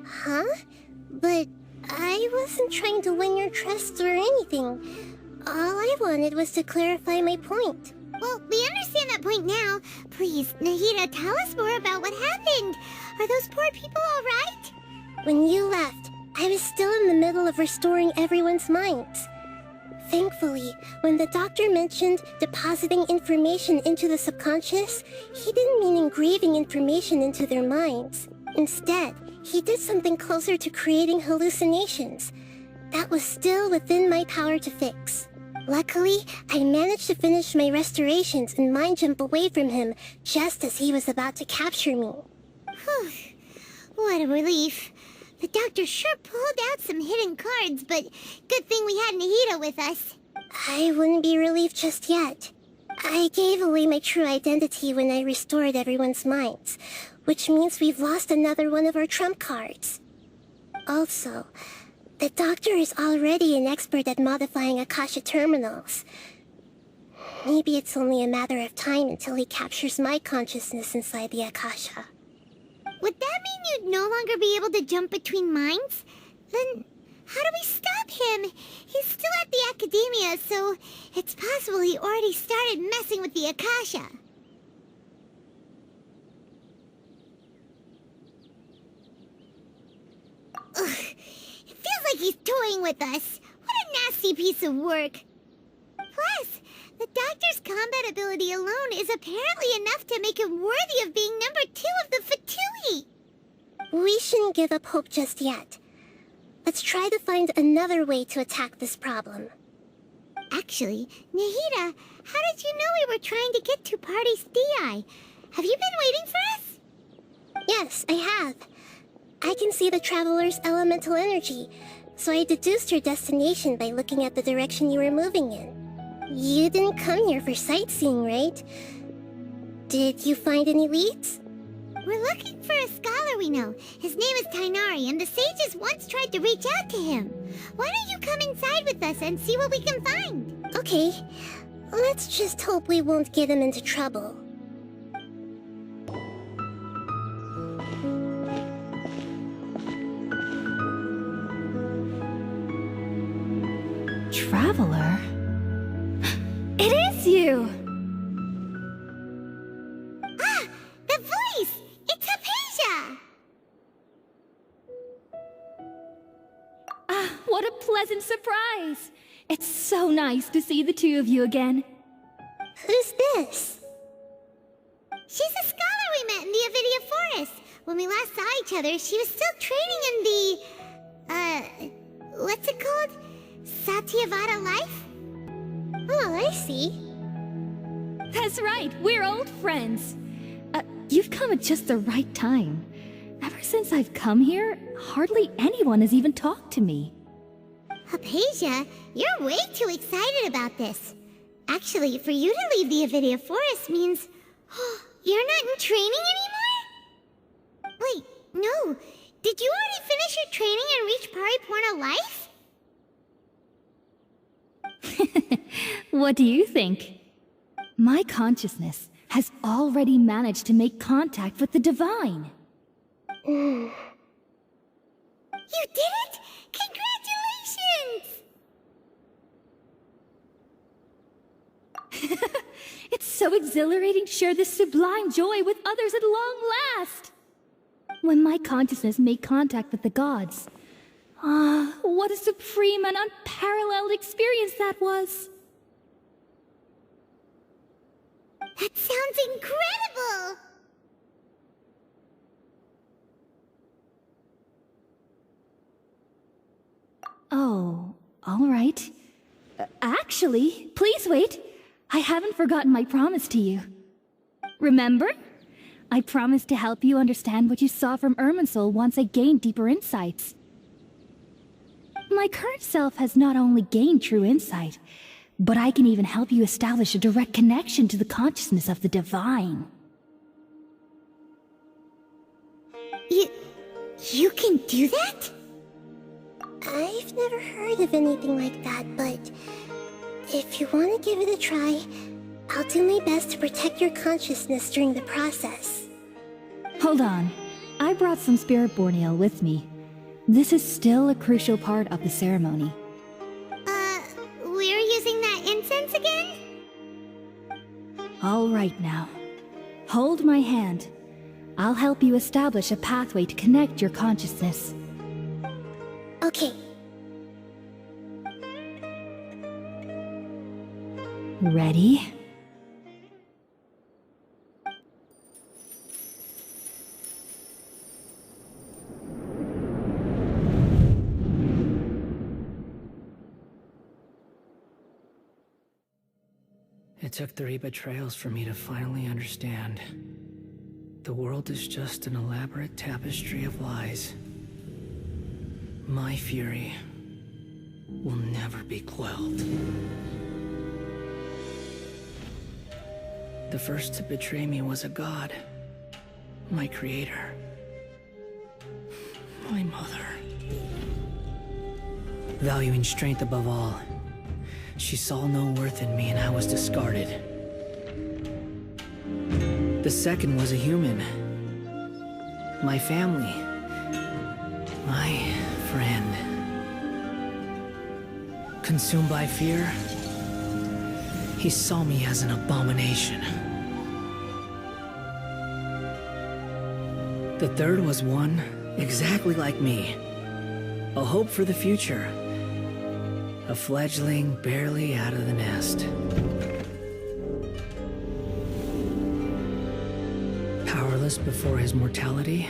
Huh? But I wasn't trying to win your trust or anything. All I wanted was to clarify my point. Well, we understand that point now. Please, Nahida, tell us more about what happened. Are those poor people all right? When you left, I was still in the middle of restoring everyone's minds. Thankfully, when the doctor mentioned depositing information into the subconscious, he didn't mean engraving information into their minds. Instead, he did something closer to creating hallucinations. That was still within my power to fix. Luckily, I managed to finish my restorations and mind jump away from him just as he was about to capture me. Whew. What a relief. The doctor sure pulled out some hidden cards, but good thing we had Nahida with us. I wouldn't be relieved just yet. I gave away my true identity when I restored everyone's minds, which means we've lost another one of our trump cards. Also, the doctor is already an expert at modifying Akasha terminals. Maybe it's only a matter of time until he captures my consciousness inside the Akasha. Would that mean you'd no longer be able to jump between minds? Then how do we stop him? He's still at the academia, so it's possible he already started messing with the Akasha. Ugh, it feels like he's toying with us. What a nasty piece of work. Plus, the doctor's combat ability alone is apparently enough to make him worthy of being number 2 of the Fatui. We shouldn't give up hope just yet. Let's try to find another way to attack this problem. Actually, Nahida, how did you know we were trying to get to Party's DI? Have you been waiting for us? Yes, I have. I can see the traveler's elemental energy, so I deduced your destination by looking at the direction you were moving in. You didn't come here for sightseeing, right? Did you find any leads? We're looking for a scholar we know. His name is Tainari, and the sages once tried to reach out to him. Why don't you come inside with us and see what we can find? Okay, let's just hope we won't get him into trouble. Traveler? It is you! Ah! The voice! It's Hypatia! Ah, what a pleasant surprise! It's so nice to see the two of you again. Who's this? She's a scholar we met in the Avidia Forest. When we last saw each other, she was still training in the... what's it called? Satyavada life? Oh, I see. That's right, we're old friends. You've come at just the right time. Ever since I've come here, hardly anyone has even talked to me. Hypatia, you're way too excited about this. Actually, for you to leave the Avidia Forest means... you're not in training anymore? Wait, no. Did you already finish your training and reach Paripurna life? What do you think? My consciousness has already managed to make contact with the divine. You did it! Congratulations! It's so exhilarating to share this sublime joy with others at long last! When my consciousness made contact with the gods, what a supreme and unparalleled experience that was! That sounds incredible! Oh, all right. Actually, please wait. I haven't forgotten my promise to you. Remember? I promised to help you understand what you saw from Irminsul once I gained deeper insights. My current self has not only gained true insight, but I can even help you establish a direct connection to the consciousness of the divine. You can do that? I've never heard of anything like that, but if you want to give it a try, I'll do my best to protect your consciousness during the process. Hold on. I brought some spirit borneo with me. This is still a crucial part of the ceremony. We're using that incense again? All right now. Hold my hand. I'll help you establish a pathway to connect your consciousness. Okay. Ready? It took 3 betrayals for me to finally understand. The world is just an elaborate tapestry of lies. My fury will never be quelled. The first to betray me was a god. My creator. My mother. Valuing strength above all, she saw no worth in me and I was discarded. The second was a human. My family. My friend. Consumed by fear, he saw me as an abomination. The third was one exactly like me. A hope for the future. A fledgling barely out of the nest. Powerless before his mortality,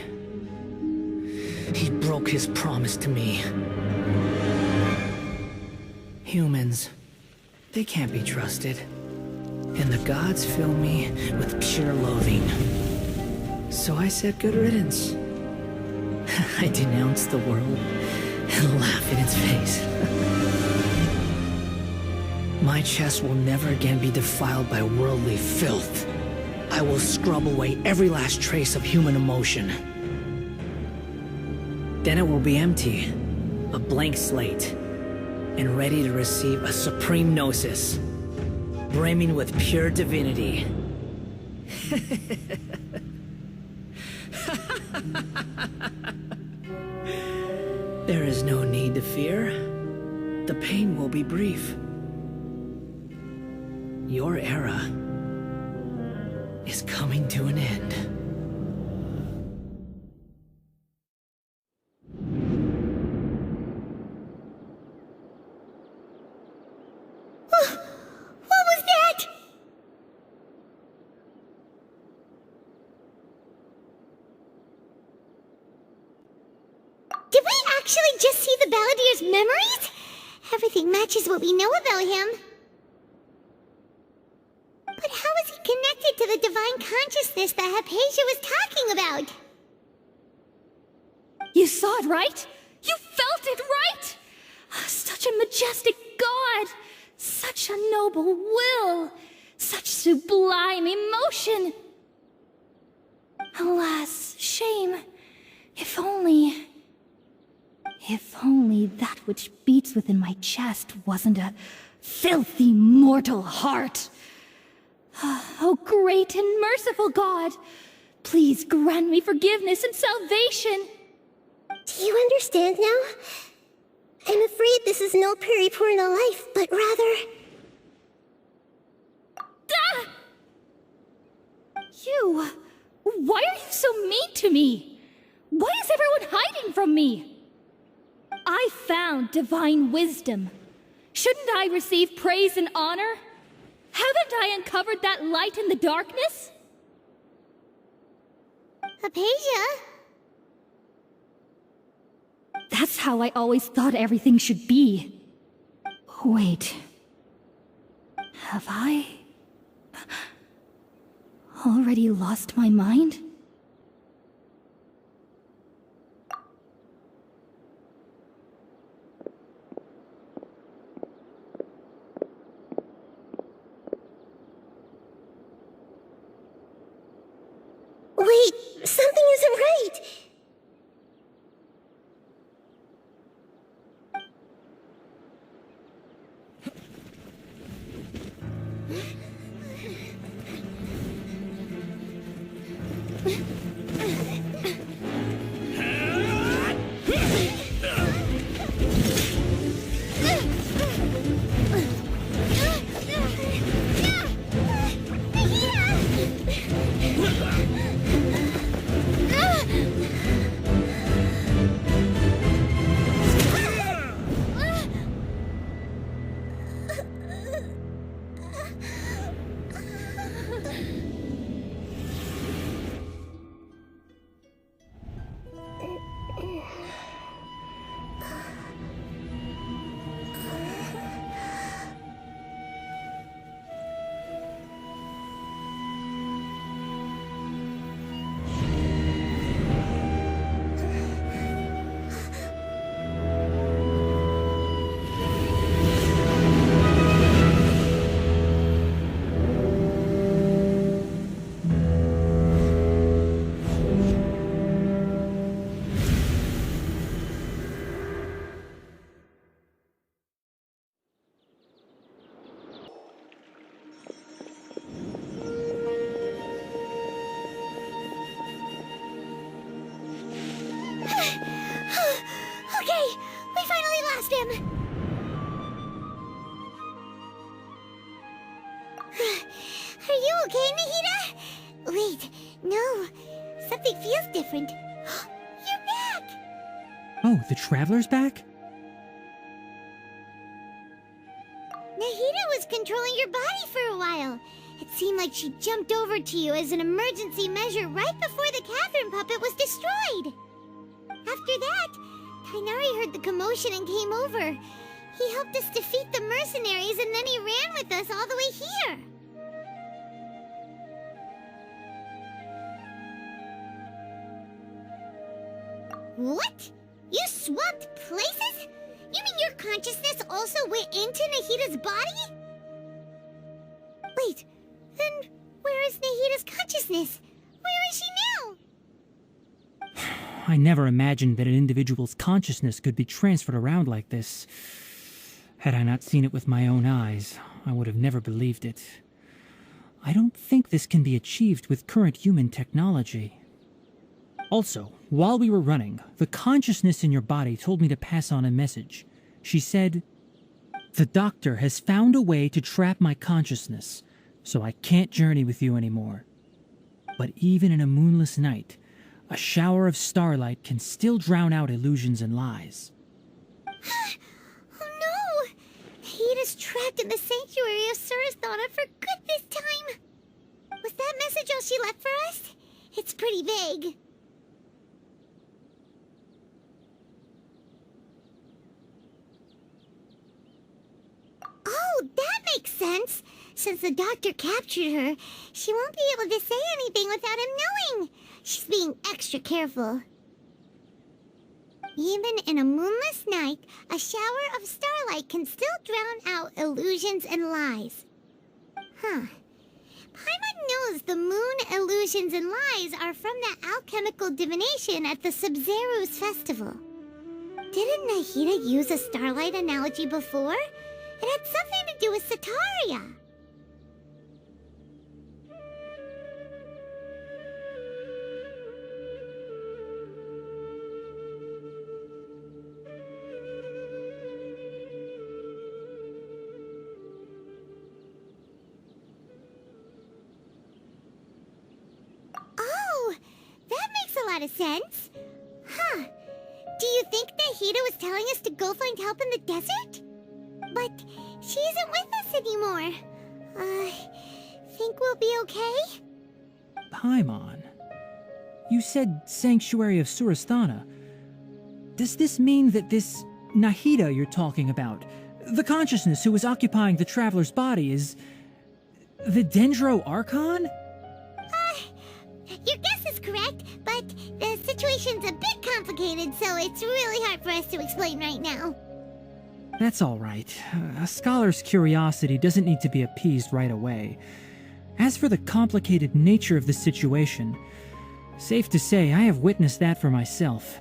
he broke his promise to me. Humans, they can't be trusted. And the gods fill me with pure loathing. So I said good riddance. I denounced the world and laugh in its face. My chest will never again be defiled by worldly filth. I will scrub away every last trace of human emotion. Then it will be empty, a blank slate, and ready to receive a supreme gnosis, brimming with pure divinity. There is no need to fear. The pain will be brief. Your era is coming to an end. What was that? Did we actually just see the Balladier's memories? Everything matches what we know about him. But how is he connected to the divine consciousness that Hypatia was talking about? You saw it, right? You felt it, right? Such a majestic god! Such a noble will! Such sublime emotion! Alas, shame. If only that which beats within my chest wasn't a filthy mortal heart. Oh, great and merciful God, please grant me forgiveness and salvation. Do you understand now? I'm afraid this is no Puripurna life, but rather... Ah! You! Why are you so mean to me? Why is everyone hiding from me? I found divine wisdom. Shouldn't I receive praise and honor? Haven't I uncovered that light in the darkness? Hypatia? That's how I always thought everything should be. Wait. Have I already lost my mind? Something isn't right. Okay, we finally lost him. Are you okay, Nahida? Wait, no. Something feels different. You're back! Oh, the Traveler's back? Nahida was controlling your body for a while. It seemed like she jumped over to you as an emergency measure right before the Catherine puppet was destroyed. After that, Tainari heard the commotion and came over. He helped us defeat the mercenaries and then he ran with us all the way here. What? You swapped places? You mean your consciousness also went into Nahida's body? Wait, then where is Nahida's consciousness? Where is she now? I never imagined that an individual's consciousness could be transferred around like this. Had I not seen it with my own eyes, I would have never believed it. I don't think this can be achieved with current human technology. Also, while we were running, the consciousness in your body told me to pass on a message. She said, "The doctor has found a way to trap my consciousness, so I can't journey with you anymore. But even in a moonless night, a shower of starlight can still drown out illusions and lies." Oh no! Nahida's trapped in the sanctuary of Sumeru for good this time. Was that message all she left for us? It's pretty vague. Oh, that makes sense. Since the doctor captured her, she won't be able to say anything without him knowing. She's being extra careful. Even in a moonless night, a shower of starlight can still drown out illusions and lies. Huh. Paimon knows the moon illusions and lies are from that alchemical divination at the Sub-Zeru's festival. Didn't Nahida use a starlight analogy before? It had something to do with Sataria. Oh, that makes a lot of sense. Huh. Do you think Nahida was telling us to go find help in the desert? But she isn't with us anymore. Think we'll be okay? Paimon, you said Sanctuary of Sumeru. Does this mean that this Nahida you're talking about, the consciousness who was occupying the Traveler's body, is the Dendro Archon? Your guess is correct, but the situation's a bit complicated, so it's really hard for us to explain right now. That's all right. A scholar's curiosity doesn't need to be appeased right away. As for the complicated nature of the situation, Safe to say, I have witnessed that for myself.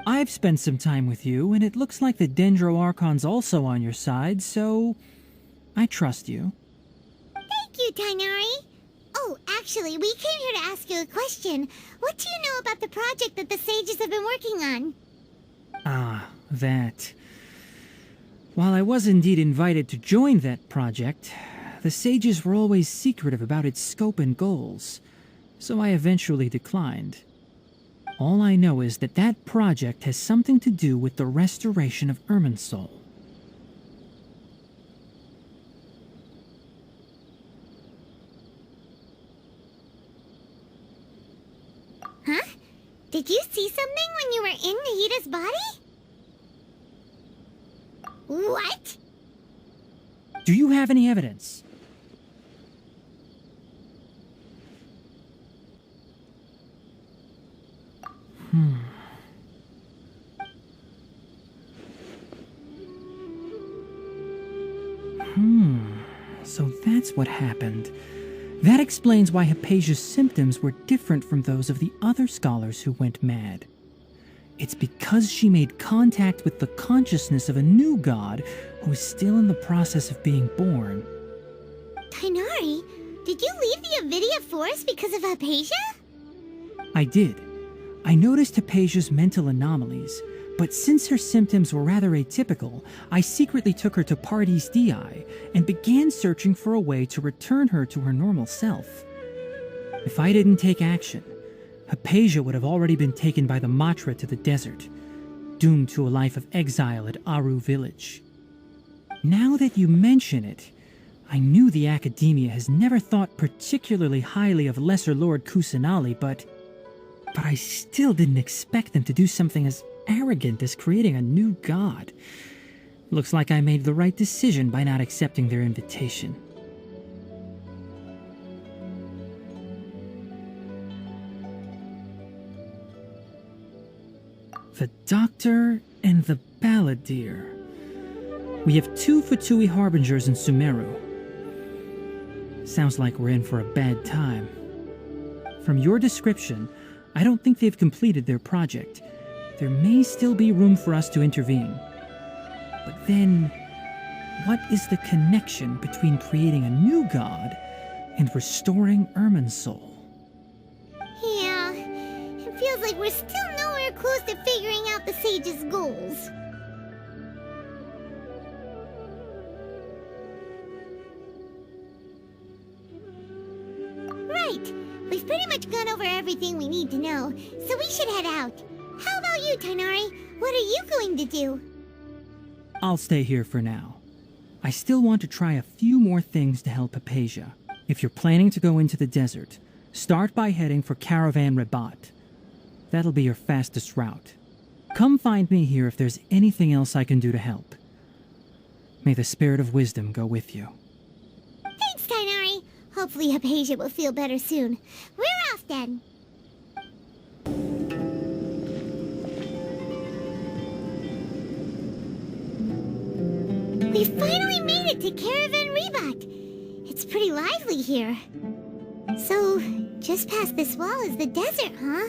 I've spent some time with you, and it looks like the Dendro Archon's also on your side, so I trust you. Thank you, Tainari. Oh, actually, we came here to ask you a question. What do you know about the project that the sages have been working on? Ah, that. While I was indeed invited to join that project, the sages were always secretive about its scope and goals, so I eventually declined. All I know is that that project has something to do with the restoration of Irminsul. Huh? Did you see something when you were in Nahita's body? What? Do you have any evidence? So that's what happened. That explains why Hypatia's symptoms were different from those of the other scholars who went mad. It's because she made contact with the consciousness of a new god who is still in the process of being born. Tainari, did you leave the Avidia Forest because of Hypatia? I did. I noticed Hypatia's mental anomalies, but since her symptoms were rather atypical, I secretly took her to Part3's DI and began searching for a way to return her to her normal self. If I didn't take action, Hypatia would have already been taken by the Matra to the desert, doomed to a life of exile at Aru village. Now that you mention it, I knew the Academia has never thought particularly highly of Lesser Lord Kusanali, but I still didn't expect them to do something as arrogant as creating a new god. Looks like I made the right decision by not accepting their invitation. The Doctor and the Balladeer. We have 2 Fatui Harbingers in Sumeru. Sounds like we're in for a bad time. From your description, I don't think they've completed their project. There may still be room for us to intervene. But then, what is the connection between creating a new god and restoring Irminsul? Yeah, it feels like we're still nowhere close to figuring out the sage's goals. Right, we've pretty much gone over everything we need to know, so we should head out. How about you, Tainari? What are you going to do? I'll stay here for now. I still want to try a few more things to help Hypatia. If you're planning to go into the desert, start by heading for Caravan Rabat. That'll be your fastest route. Come find me here if there's anything else I can do to help. May the spirit of wisdom go with you. Thanks, Tainari. Hopefully Hypatia will feel better soon. We're off then. We finally made it to Caravan Rabat. It's pretty lively here. So, just past this wall is the desert, huh?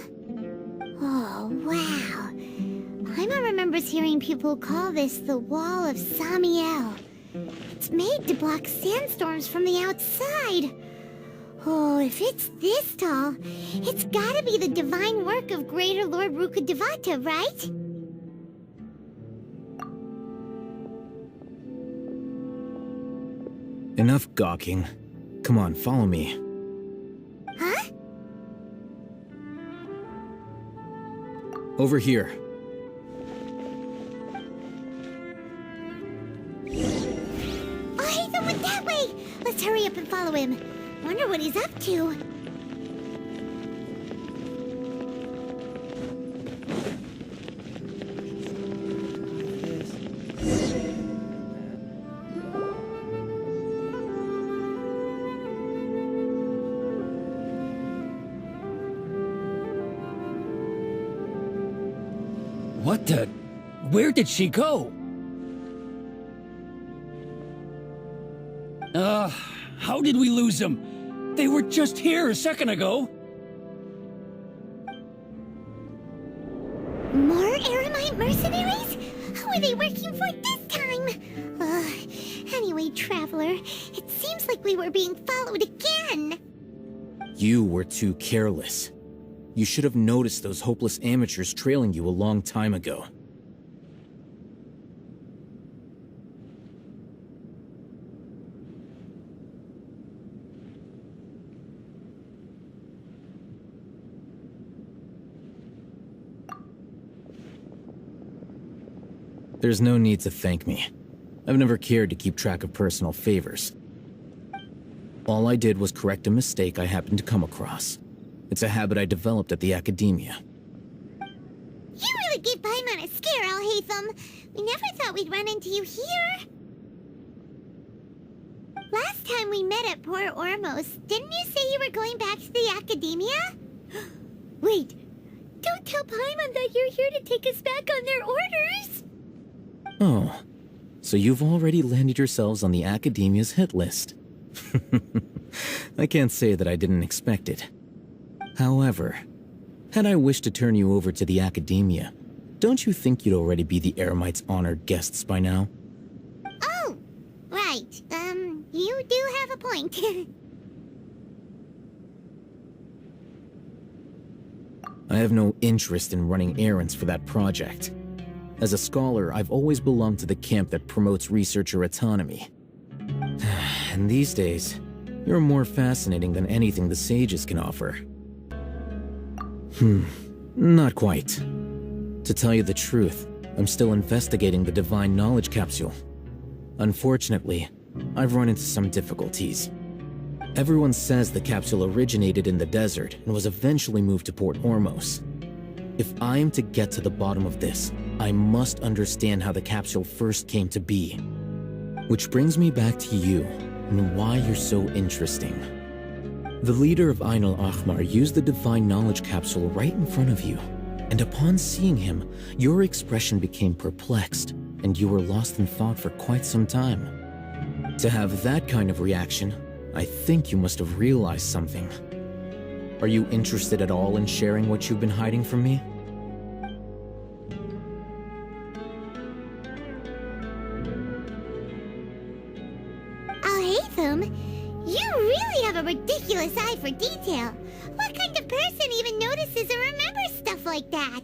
Oh, wow. Paimon remembers hearing people call this the Wall of Samiel. It's made to block sandstorms from the outside. Oh, if it's this tall, it's gotta be the divine work of Greater Lord Rukkhadevata, right? Enough gawking. Come on, follow me. Huh? Over here. Oh, Hatham went that way! Let's hurry up and follow him. Wonder what he's up to. What the? Where did she go? How did we lose them? They were just here a second ago. government mercenaries? Who are they working for this time? Anyway, Traveler, it seems like we were being followed again. You were too careless. You should have noticed those hopeless amateurs trailing you a long time ago. There's no need to thank me. I've never cared to keep track of personal favors. All I did was correct a mistake I happened to come across. It's a habit I developed at the academia. You really gave Paimon a scare, Alhaitham. We never thought we'd run into you here. Last time we met at Port Ormos, didn't you say you were going back to the academia? Wait, don't tell Paimon that you're here to take us back on their orders. Oh, so you've already landed yourselves on the academia's hit list. I can't say that I didn't expect it. However, had I wished to turn you over to the academia, don't you think you'd already be the Eremites' honored guests by now? Oh, right. You do have a point. I have no interest in running errands for that project. As a scholar, I've always belonged to the camp that promotes researcher autonomy. And these days, you're more fascinating than anything the sages can offer. Not quite. To tell you the truth, I'm still investigating the Divine Knowledge Capsule. Unfortunately, I've run into some difficulties. Everyone says the capsule originated in the desert and was eventually moved to Port Ormos. If I am to get to the bottom of this, I must understand how the capsule first came to be. Which brings me back to you, and why you're so interesting. The leader of Ain al-Ahmar used the Divine Knowledge Capsule right in front of you, and upon seeing him, your expression became perplexed, and you were lost in thought for quite some time. To have that kind of reaction, I think you must have realized something. Are you interested at all in sharing what you've been hiding from me? Alhaitham, you really have a ridiculous eye for detail. What kind of person even notices or remembers stuff like that?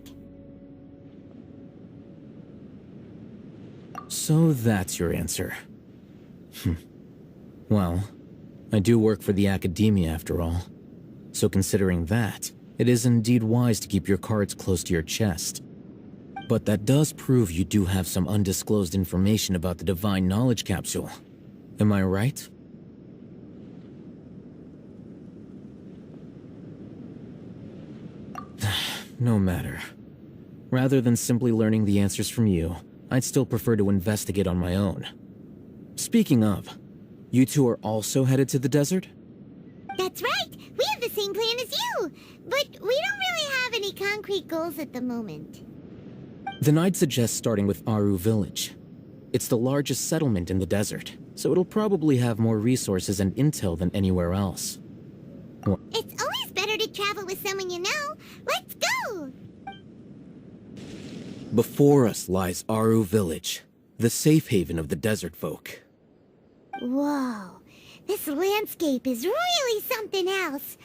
So that's your answer. Well, I do work for the academia after all. So considering that, it is indeed wise to keep your cards close to your chest. But that does prove you do have some undisclosed information about the Divine Knowledge Capsule. Am I right? No matter. Rather than simply learning the answers from you, I'd still prefer to investigate on my own. Speaking of, you two are also headed to the desert? That's right! We have the same plan as you! But we don't really have any concrete goals at the moment. Then I'd suggest starting with Aru Village. It's the largest settlement in the desert, so it'll probably have more resources and intel than anywhere else. It's always better to travel with someone you know. Let's go! Before us lies Aru Village, the safe haven of the desert folk. Whoa, this landscape is really something else.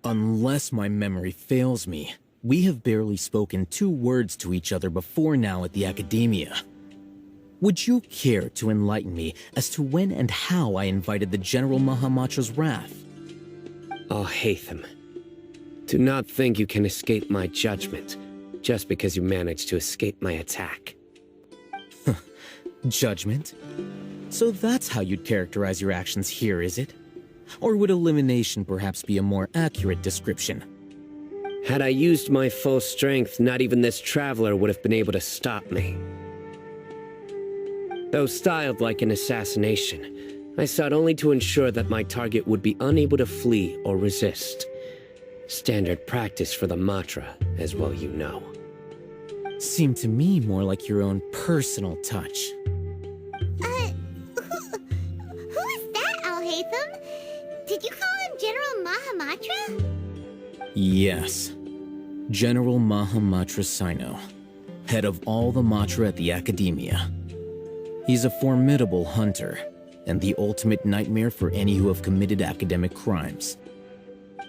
Unless my memory fails me, we have barely spoken 2 words to each other before now at the academia. Would you care to enlighten me as to when and how I invited the General Mahamatra's wrath? Oh, Hatham. Do not think you can escape my judgment just because you managed to escape my attack. Judgment? So that's how you'd characterize your actions here, is it? Or would elimination perhaps be a more accurate description? Had I used my full strength, not even this traveler would have been able to stop me. Though styled like an assassination, I sought only to ensure that my target would be unable to flee or resist. Standard practice for the Matra, as well you know. Seemed to me more like your own personal touch. Who is that, Alhaitham? Did you call him General Mahamatra? Yes. General Mahamatra Sino, head of all the Matra at the Academia. He's a formidable hunter, and the ultimate nightmare for any who have committed academic crimes.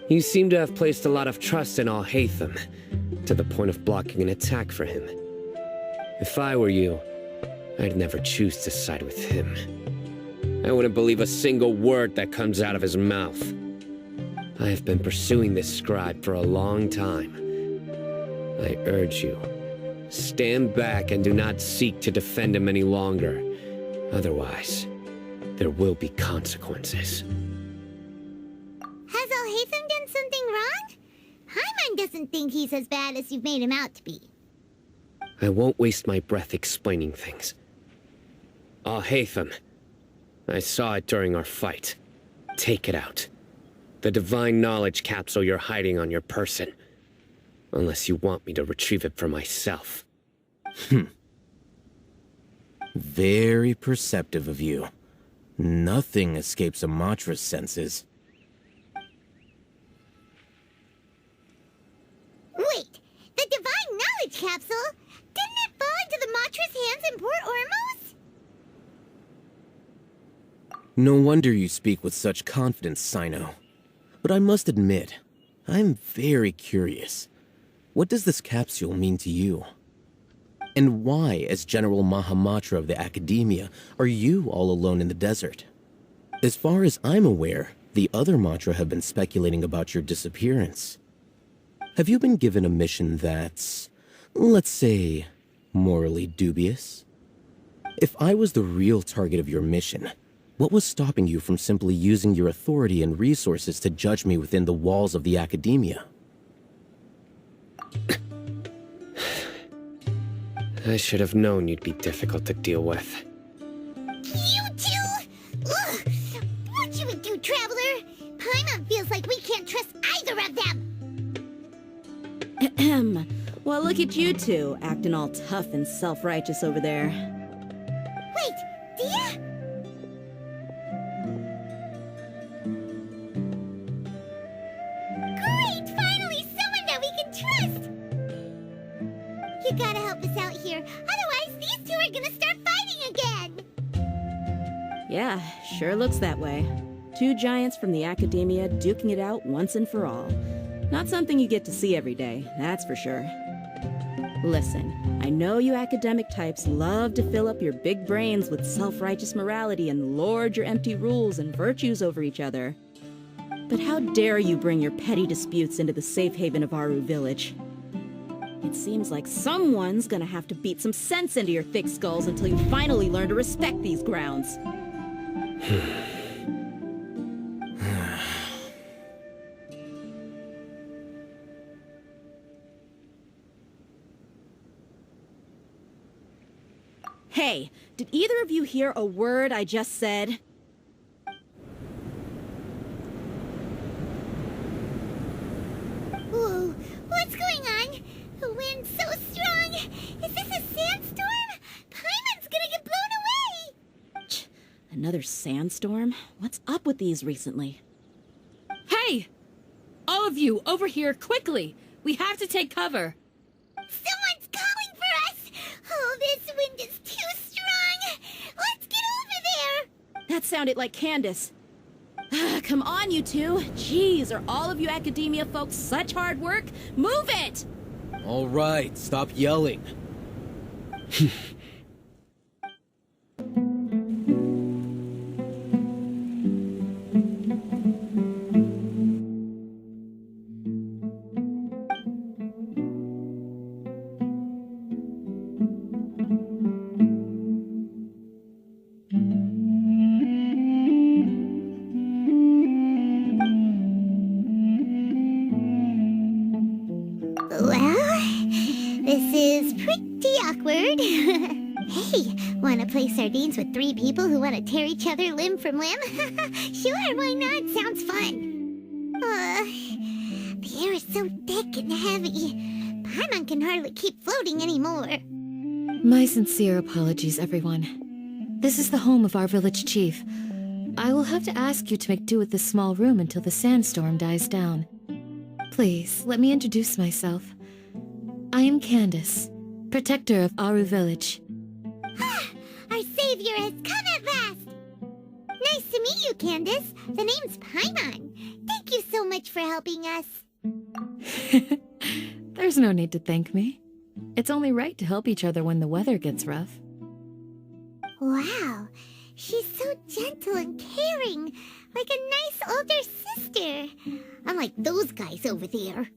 You seem to have placed a lot of trust in Alhaitham, to the point of blocking an attack for him. If I were you, I'd never choose to side with him. I wouldn't believe a single word that comes out of his mouth. I have been pursuing this scribe for a long time. I urge you, stand back and do not seek to defend him any longer. Otherwise, there will be consequences. Has Alhaitham done something wrong? Hyman doesn't think he's as bad as you've made him out to be. I won't waste my breath explaining things. Alhaitham, I saw it during our fight. Take it out. The divine knowledge capsule you're hiding on your person. Unless you want me to retrieve it for myself. Very perceptive of you. Nothing escapes a Matra's senses. Wait, the divine knowledge capsule? Didn't it fall into the Matra's hands in Port Ormos? No wonder you speak with such confidence, Sino. But I must admit, I'm very curious. What does this capsule mean to you? And why, as General Mahamatra of the Academia, are you all alone in the desert? As far as I'm aware, the other Matra have been speculating about your disappearance. Have you been given a mission that's, let's say, morally dubious? If I was the real target of your mission, what was stopping you from simply using your authority and resources to judge me within the walls of the Academia? I should have known you'd be difficult to deal with. You two? Ugh! What you would do, Traveler? Paimon feels like we can't trust either of them! Ahem. Well, look at you two, acting all tough and self-righteous over there. Wait, Dia? Great! Finally, someone that we can trust! You gotta help us out here, otherwise these two are gonna start fighting again! Yeah, sure looks that way. Two giants from the Academia duking it out once and for all. Not something you get to see every day, that's for sure. Listen, I know you academic types love to fill up your big brains with self-righteous morality and lord your empty rules and virtues over each other. But how dare you bring your petty disputes into the safe haven of Aru Village? It seems like someone's gonna have to beat some sense into your thick skulls until you finally learn to respect these grounds. Hey, did either of you hear a word I just said? Whoa, what's going on? The wind's so strong! Is this a sandstorm? Paimon's gonna get blown away! Another sandstorm? What's up with these recently? Hey! All of you, over here, quickly! We have to take cover! Someone's calling for us! Oh, this wind is too strong! Let's get over there! That sounded like Candace. Come on, you two. Jeez, are all of you Academia folks such hard work? Move it! All right, stop yelling. wanna play sardines with 3 people who wanna tear each other limb from limb? Sure, why not? Sounds fun. The air is so thick and heavy. Paimon can hardly keep floating anymore. My sincere apologies, everyone. This is the home of our village chief. I will have to ask you to make do with this small room until the sandstorm dies down. Please, let me introduce myself. I am Candace, protector of Aru village. Our savior has come at last! Nice to meet you, Candace. The name's Paimon. Thank you so much for helping us. There's no need to thank me. It's only right to help each other when the weather gets rough. Wow, she's so gentle and caring, like a nice older sister. Unlike those guys over there.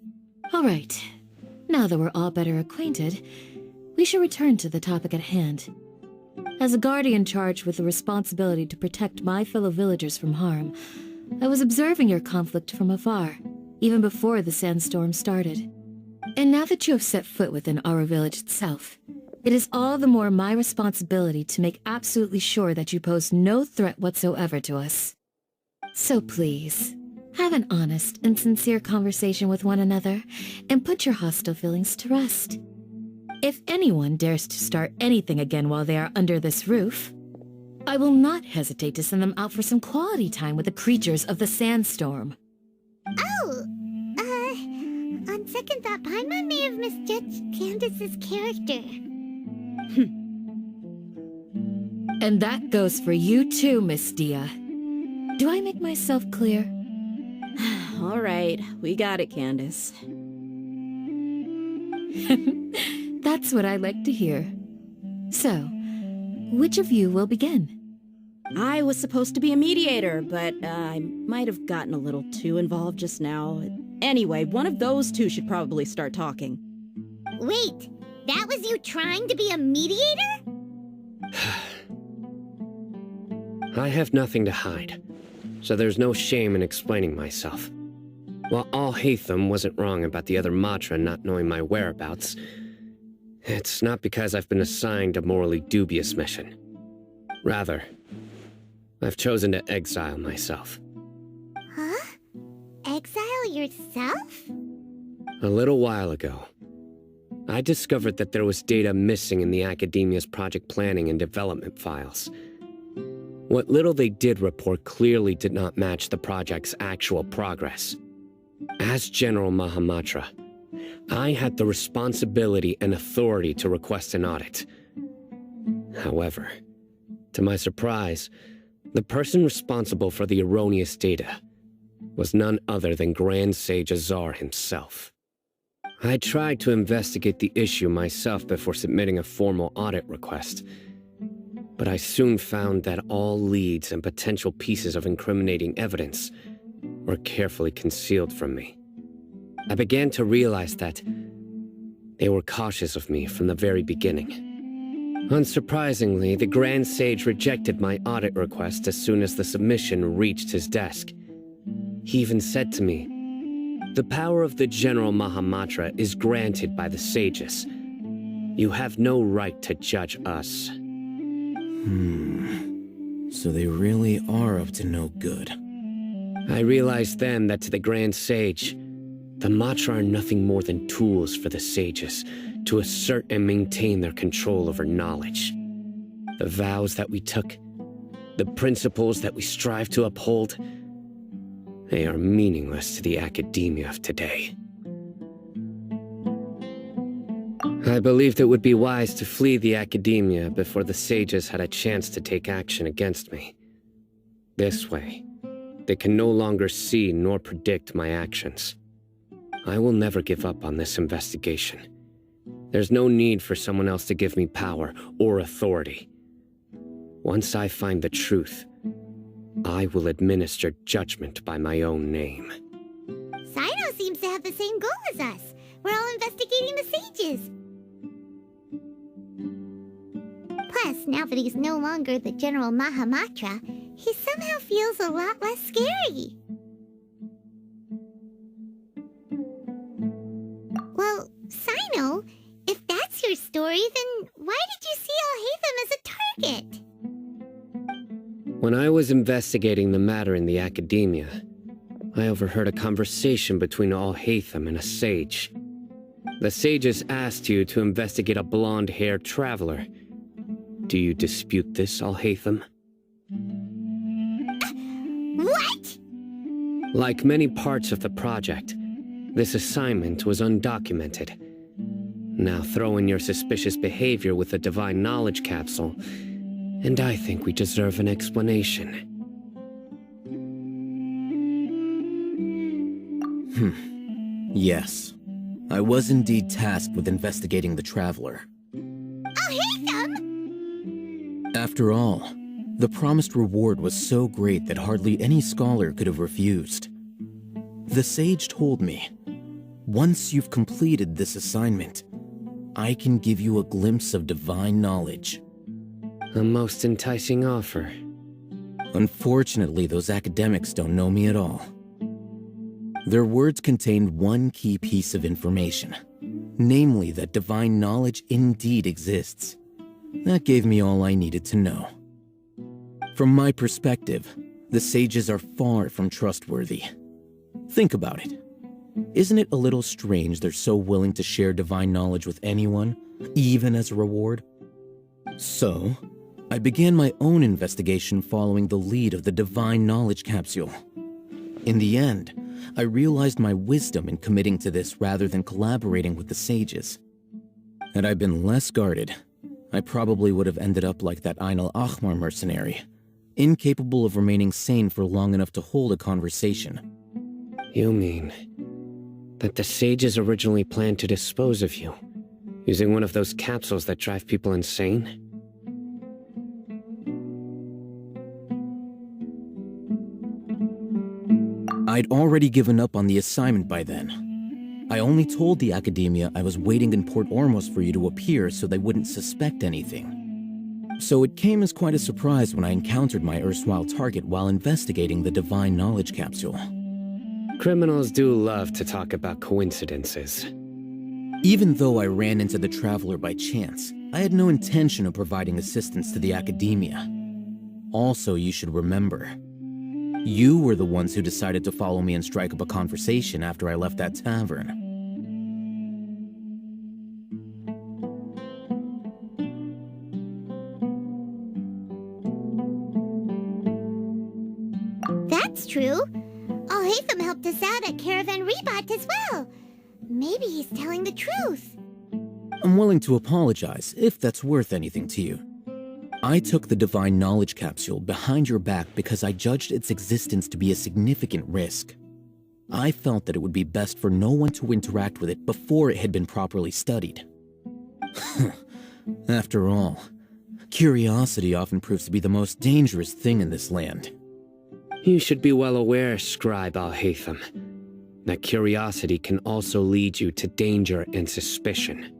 All right. Now that we're all better acquainted, we should return to the topic at hand. As a guardian charged with the responsibility to protect my fellow villagers from harm, I was observing your conflict from afar, even before the sandstorm started. And now that you have set foot within our village itself, it is all the more my responsibility to make absolutely sure that you pose no threat whatsoever to us. So please, have an honest and sincere conversation with one another, and put your hostile feelings to rest. If anyone dares to start anything again while they are under this roof, I will not hesitate to send them out for some quality time with the creatures of the sandstorm. Oh, on second thought, Paimon may have misjudged Candace's character. And that goes for you too, Miss Dia. Do I make myself clear? All right, we got it, Candace. That's what I like to hear. So, which of you will begin? I was supposed to be a mediator, but I might have gotten a little too involved just now. Anyway, one of those two should probably start talking. Wait, that was you trying to be a mediator? I have nothing to hide, so there's no shame in explaining myself. While Alhaitham wasn't wrong about the other Matra not knowing my whereabouts, it's not because I've been assigned a morally dubious mission. Rather, I've chosen to exile myself. Huh? Exile yourself? A little while ago, I discovered that there was data missing in the Academia's project planning and development files. What little they did report clearly did not match the project's actual progress. As General Mahamatra, I had the responsibility and authority to request an audit. However, to my surprise, the person responsible for the erroneous data was none other than Grand Sage Azar himself. I tried to investigate the issue myself before submitting a formal audit request, but I soon found that all leads and potential pieces of incriminating evidence were carefully concealed from me. I began to realize that they were cautious of me from the very beginning. Unsurprisingly, the Grand Sage rejected my audit request as soon as the submission reached his desk. He even said to me, "The power of the General Mahamatra is granted by the sages. You have no right to judge us." So they really are up to no good. I realized then that to the Grand Sage, the Matra are nothing more than tools for the sages to assert and maintain their control over knowledge. The vows that we took, the principles that we strive to uphold, they are meaningless to the academia of today. I believed it would be wise to flee the academia before the sages had a chance to take action against me. This way, they can no longer see nor predict my actions. I will never give up on this investigation. There's no need for someone else to give me power or authority. Once I find the truth, I will administer judgment by my own name. Sino seems to have the same goal as us. We're all investigating the sages. Plus, now that he's no longer the General Mahamatra, he somehow feels a lot less scary. Well, Sino, if that's your story, then why did you see Alhaitham as a it. When I was investigating the matter in the academia, I overheard a conversation between Alhaitham and a sage. The sages asked you to investigate a blonde-haired traveler. Do you dispute this, Alhaitham? What? Like many parts of the project, this assignment was undocumented. Now throw in your suspicious behavior with the Divine Knowledge Capsule, and I think we deserve an explanation. Yes. I was indeed tasked with investigating the Traveler. After all, the promised reward was so great that hardly any scholar could have refused. The sage told me, once you've completed this assignment, I can give you a glimpse of divine knowledge. A most enticing offer. Unfortunately, those academics don't know me at all. Their words contained one key piece of information, namely that divine knowledge indeed exists. That gave me all I needed to know. From my perspective, the sages are far from trustworthy. Think about it. Isn't it a little strange they're so willing to share divine knowledge with anyone, even as a reward? So, I began my own investigation following the lead of the Divine Knowledge Capsule. In the end, I realized my wisdom in committing to this rather than collaborating with the sages. Had I been less guarded, I probably would have ended up like that Ain al-Ahmar mercenary, incapable of remaining sane for long enough to hold a conversation. You mean that the sages originally planned to dispose of you, using one of those capsules that drive people insane? I'd already given up on the assignment by then. I only told the academia I was waiting in Port Ormos for you to appear so they wouldn't suspect anything. So it came as quite a surprise when I encountered my erstwhile target while investigating the Divine Knowledge Capsule. Criminals do love to talk about coincidences. Even though I ran into the Traveler by chance, I had no intention of providing assistance to the academia. Also, you should remember, you were the ones who decided to follow me and strike up a conversation after I left that tavern. That's true. Alhaitham helped us out at Caravan Rebat as well. Maybe he's telling the truth. I'm willing to apologize if that's worth anything to you. I took the Divine Knowledge Capsule behind your back because I judged its existence to be a significant risk. I felt that it would be best for no one to interact with it before it had been properly studied. After all, curiosity often proves to be the most dangerous thing in this land. You should be well aware, Scribe Alhaitham, that curiosity can also lead you to danger and suspicion.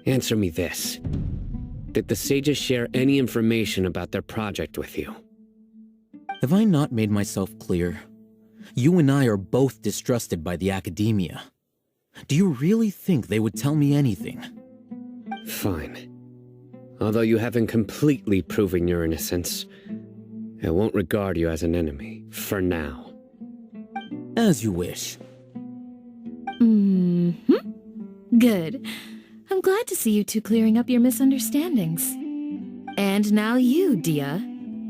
Answer me this. Did the sages share any information about their project with you? Have I not made myself clear? You and I are both distrusted by the academia. Do you really think they would tell me anything? Fine. Although you haven't completely proven your innocence, I won't regard you as an enemy, for now. As you wish. Good. I'm glad to see you two clearing up your misunderstandings. And now you, Dia.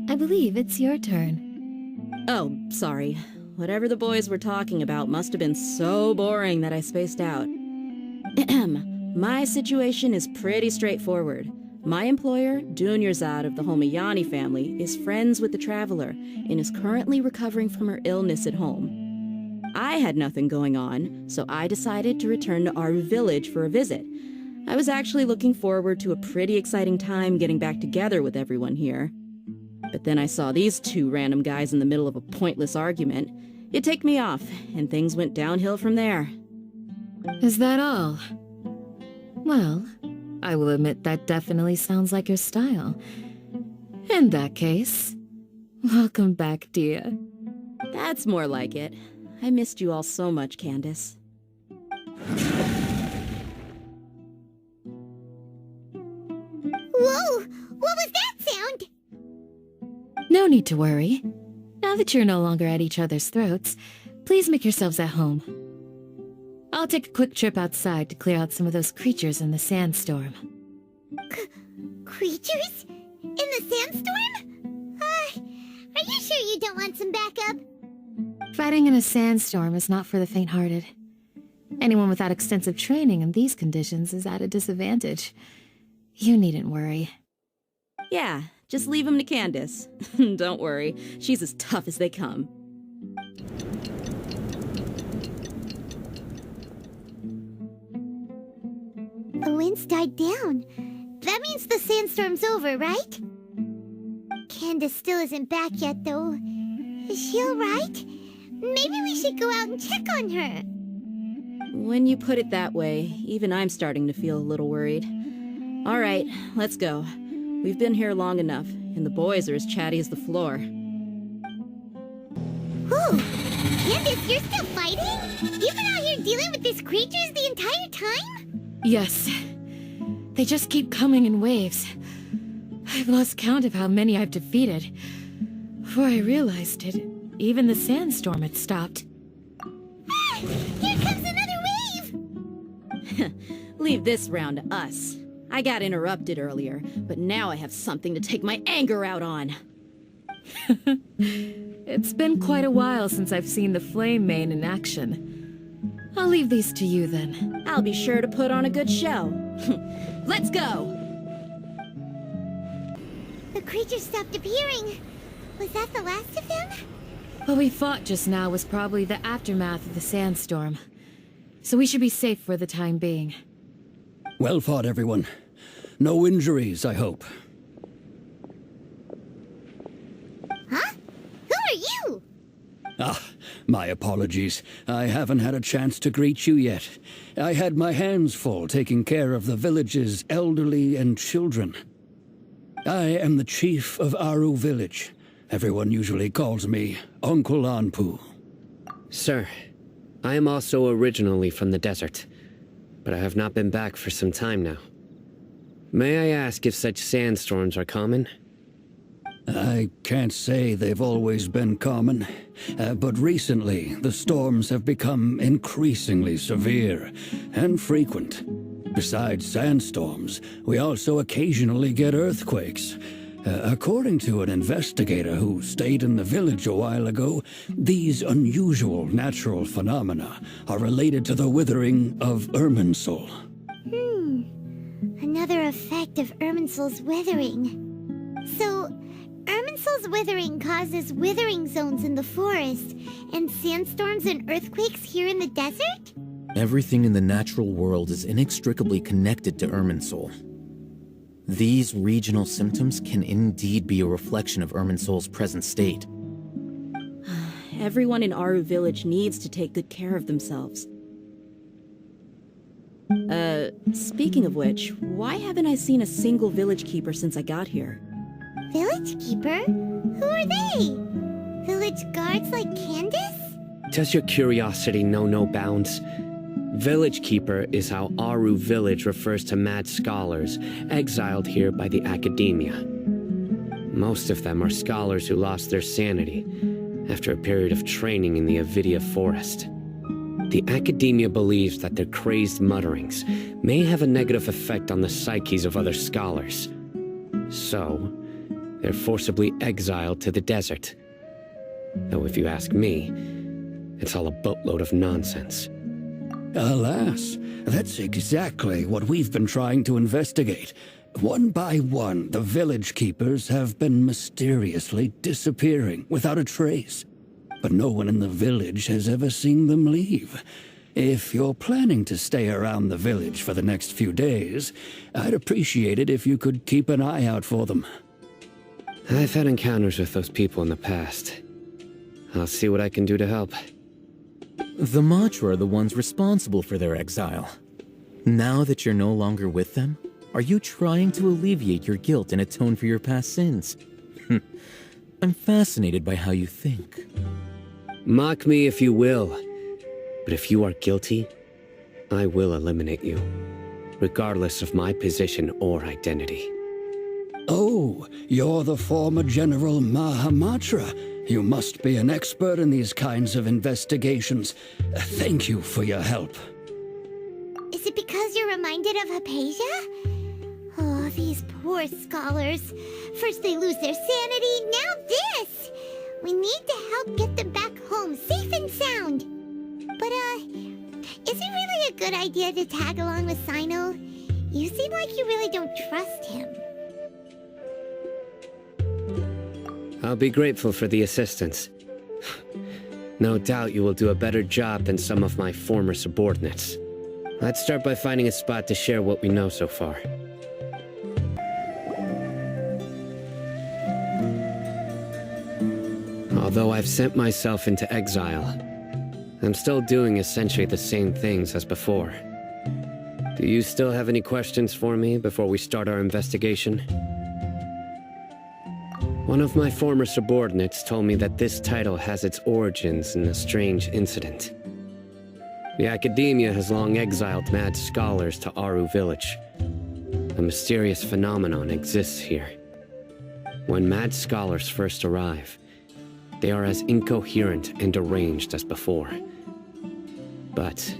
I believe it's your turn. Oh, sorry. Whatever the boys were talking about must have been so boring that I spaced out. My situation is pretty straightforward. My employer, Dunyarzad of the Homayani family, is friends with the Traveler and is currently recovering from her illness at home. I had nothing going on, so I decided to return to our village for a visit. I was actually looking forward to a pretty exciting time getting back together with everyone here. But then I saw these two random guys in the middle of a pointless argument. It ticked me off, and things went downhill from there. Is that all? Well, I will admit that definitely sounds like your style. In that case, welcome back, Dia. That's more like it. I missed you all so much, Candace. Whoa! What was that No need to worry. Now that you're no longer at each other's throats, please make yourselves at home. I'll take a quick trip outside to clear out some of those creatures in the sandstorm. Creatures? In the sandstorm? Are you sure you don't want some backup? Fighting in a sandstorm is not for the faint-hearted. Anyone without extensive training in these conditions is at a disadvantage. You needn't worry. Yeah, just leave him to Candace. Don't worry, she's as tough as they come. The wind's died down. That means the sandstorm's over, right? Candace still isn't back yet, though. Is she alright? Maybe we should go out and check on her. When you put it that way, even I'm starting to feel a little worried. All right, let's go. We've been here long enough, and the boys are as chatty as the floor. Whew! Candace, you're still fighting? You've been out here dealing with these creatures the entire time? Yes. They just keep coming in waves. I've lost count of how many I've defeated. Before I realized it, even the sandstorm had stopped. Ah! Here comes another wave! Leave this round to us. I got interrupted earlier, but now I have something to take my anger out on. It's been quite a while since I've seen the flame mane in action. I'll leave these to you then. I'll be sure to put on a good show. Let's go! The creatures stopped appearing. Was that the last of them? What we fought just now was probably the aftermath of the sandstorm. So we should be safe for the time being. Well fought, everyone. No injuries, I hope. Huh? Who are you? Ah, my apologies. I haven't had a chance to greet you yet. I had my hands full taking care of the village's elderly and children. I am the chief of Aru village. Everyone usually calls me Uncle Anpu. Sir, I am also originally from the desert, but I have not been back for some time now. May I ask if such sandstorms are common? I can't say they've always been common, but recently the storms have become increasingly severe and frequent. Besides sandstorms, we also occasionally get earthquakes. According to an investigator who stayed in the village a while ago, these unusual natural phenomena are related to the withering of Irminsul. Another effect of Irminsul's withering. So, Irminsul's withering causes withering zones in the forest, and sandstorms and earthquakes here in the desert? Everything in the natural world is inextricably connected to Irminsul. These regional symptoms can indeed be a reflection of Irminsul's present state. Everyone in Aru village needs to take good care of themselves. Speaking of which, why haven't I seen a single village keeper since I got here? Village keeper? Who are they? Village guards like Candace? Does your curiosity know no bounds? Village Keeper is how Aru village refers to mad scholars exiled here by the academia. Most of them are scholars who lost their sanity after a period of training in the Avidia forest. The academia believes that their crazed mutterings may have a negative effect on the psyches of other scholars. So, they're forcibly exiled to the desert. Though if you ask me, it's all a boatload of nonsense. Alas, that's exactly what we've been trying to investigate. One by one, the village keepers have been mysteriously disappearing without a trace. But no one in the village has ever seen them leave. If you're planning to stay around the village for the next few days, I'd appreciate it if you could keep an eye out for them. I've had encounters with those people in the past. I'll see what I can do to help. The Matra are the ones responsible for their exile. Now that you're no longer with them, are you trying to alleviate your guilt and atone for your past sins? I'm fascinated by how you think. Mock me if you will, but if you are guilty, I will eliminate you, regardless of my position or identity. Oh, you're the former General Mahamatra. You must be an expert in these kinds of investigations. Thank you for your help. Is it because you're reminded of Hypatia? Oh, these poor scholars. First they lose their sanity, now this! We need to help get them back home, safe and sound. But, is it really a good idea to tag along with Sino? You seem like you really don't trust him. I'll be grateful for the assistance. No doubt you will do a better job than some of my former subordinates. Let's start by finding a spot to share what we know so far. Although I've sent myself into exile, I'm still doing essentially the same things as before. Do you still have any questions for me before we start our investigation? One of my former subordinates told me that this title has its origins in a strange incident. The Academia has long exiled mad scholars to Aru Village. A mysterious phenomenon exists here. When mad scholars first arrive, they are as incoherent and deranged as before. But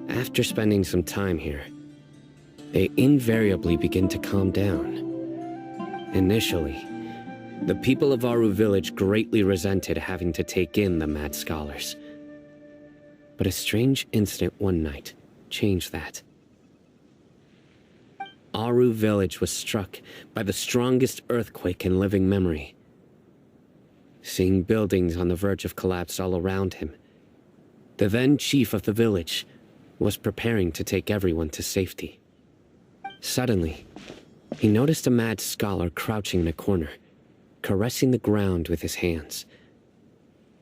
after spending some time here, they invariably begin to calm down. Initially, the people of Aru Village greatly resented having to take in the mad scholars. But a strange incident one night changed that. Aru Village was struck by the strongest earthquake in living memory. Seeing buildings on the verge of collapse all around him, the then chief of the village was preparing to take everyone to safety. Suddenly, he noticed a mad scholar crouching in a corner, caressing the ground with his hands.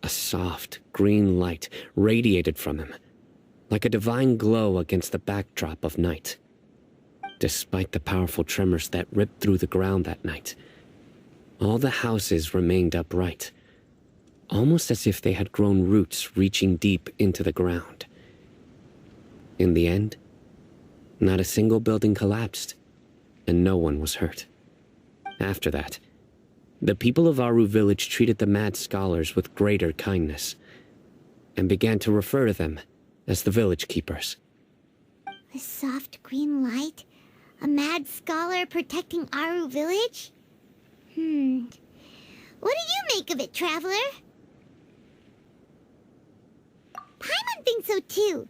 A soft, green light radiated from him, like a divine glow against the backdrop of night. Despite the powerful tremors that ripped through the ground that night, all the houses remained upright, almost as if they had grown roots reaching deep into the ground. In the end, not a single building collapsed, and no one was hurt. After that, the people of Aru Village treated the mad scholars with greater kindness, and began to refer to them as the village keepers. A soft green light? A mad scholar protecting Aru Village? What do you make of it, Traveler? Paimon thinks so too.